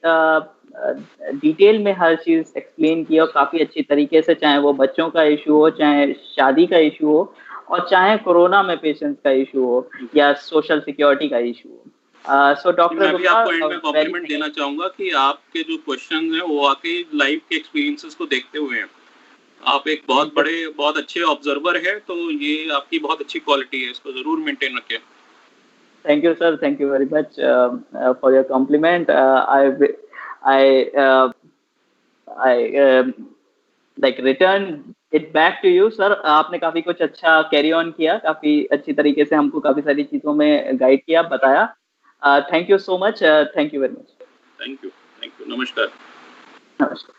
डिटेल में हर चीज़ एक्सप्लेन की, और काफ़ी अच्छी तरीके से, चाहे वो बच्चों का इशू हो, चाहे शादी का इशू हो, और चाहे कोरोना में पेशेंट्स का इशू हो, या सोशल सिक्योरिटी का इशू हो। सो डॉक्टर मैं भी आपको एंड में कॉम्प्लीमेंट देना चाहूँगा कि आपके जो क्वेश्चंस हैं वो वाकई लाइफ के एक्सपीरियंसेस को देखते हुए हैं। आप एक बहुत अच्छे ऑब्जर्वर है, तो ये आपकी बहुत अच्छी क्वालिटी है, इसको जरूर मेंटेन रखें। Thank you sir, thank you very much for your compliment. I like return it back to you sir. आपने काफी कुछ अच्छा कैरी ऑन किया, काफी अच्छी तरीके से हमको काफी सारी चीजों में गाइड किया, बताया। Thank you so much, thank you very much. Thank you, नमस्कार। नमस्कार।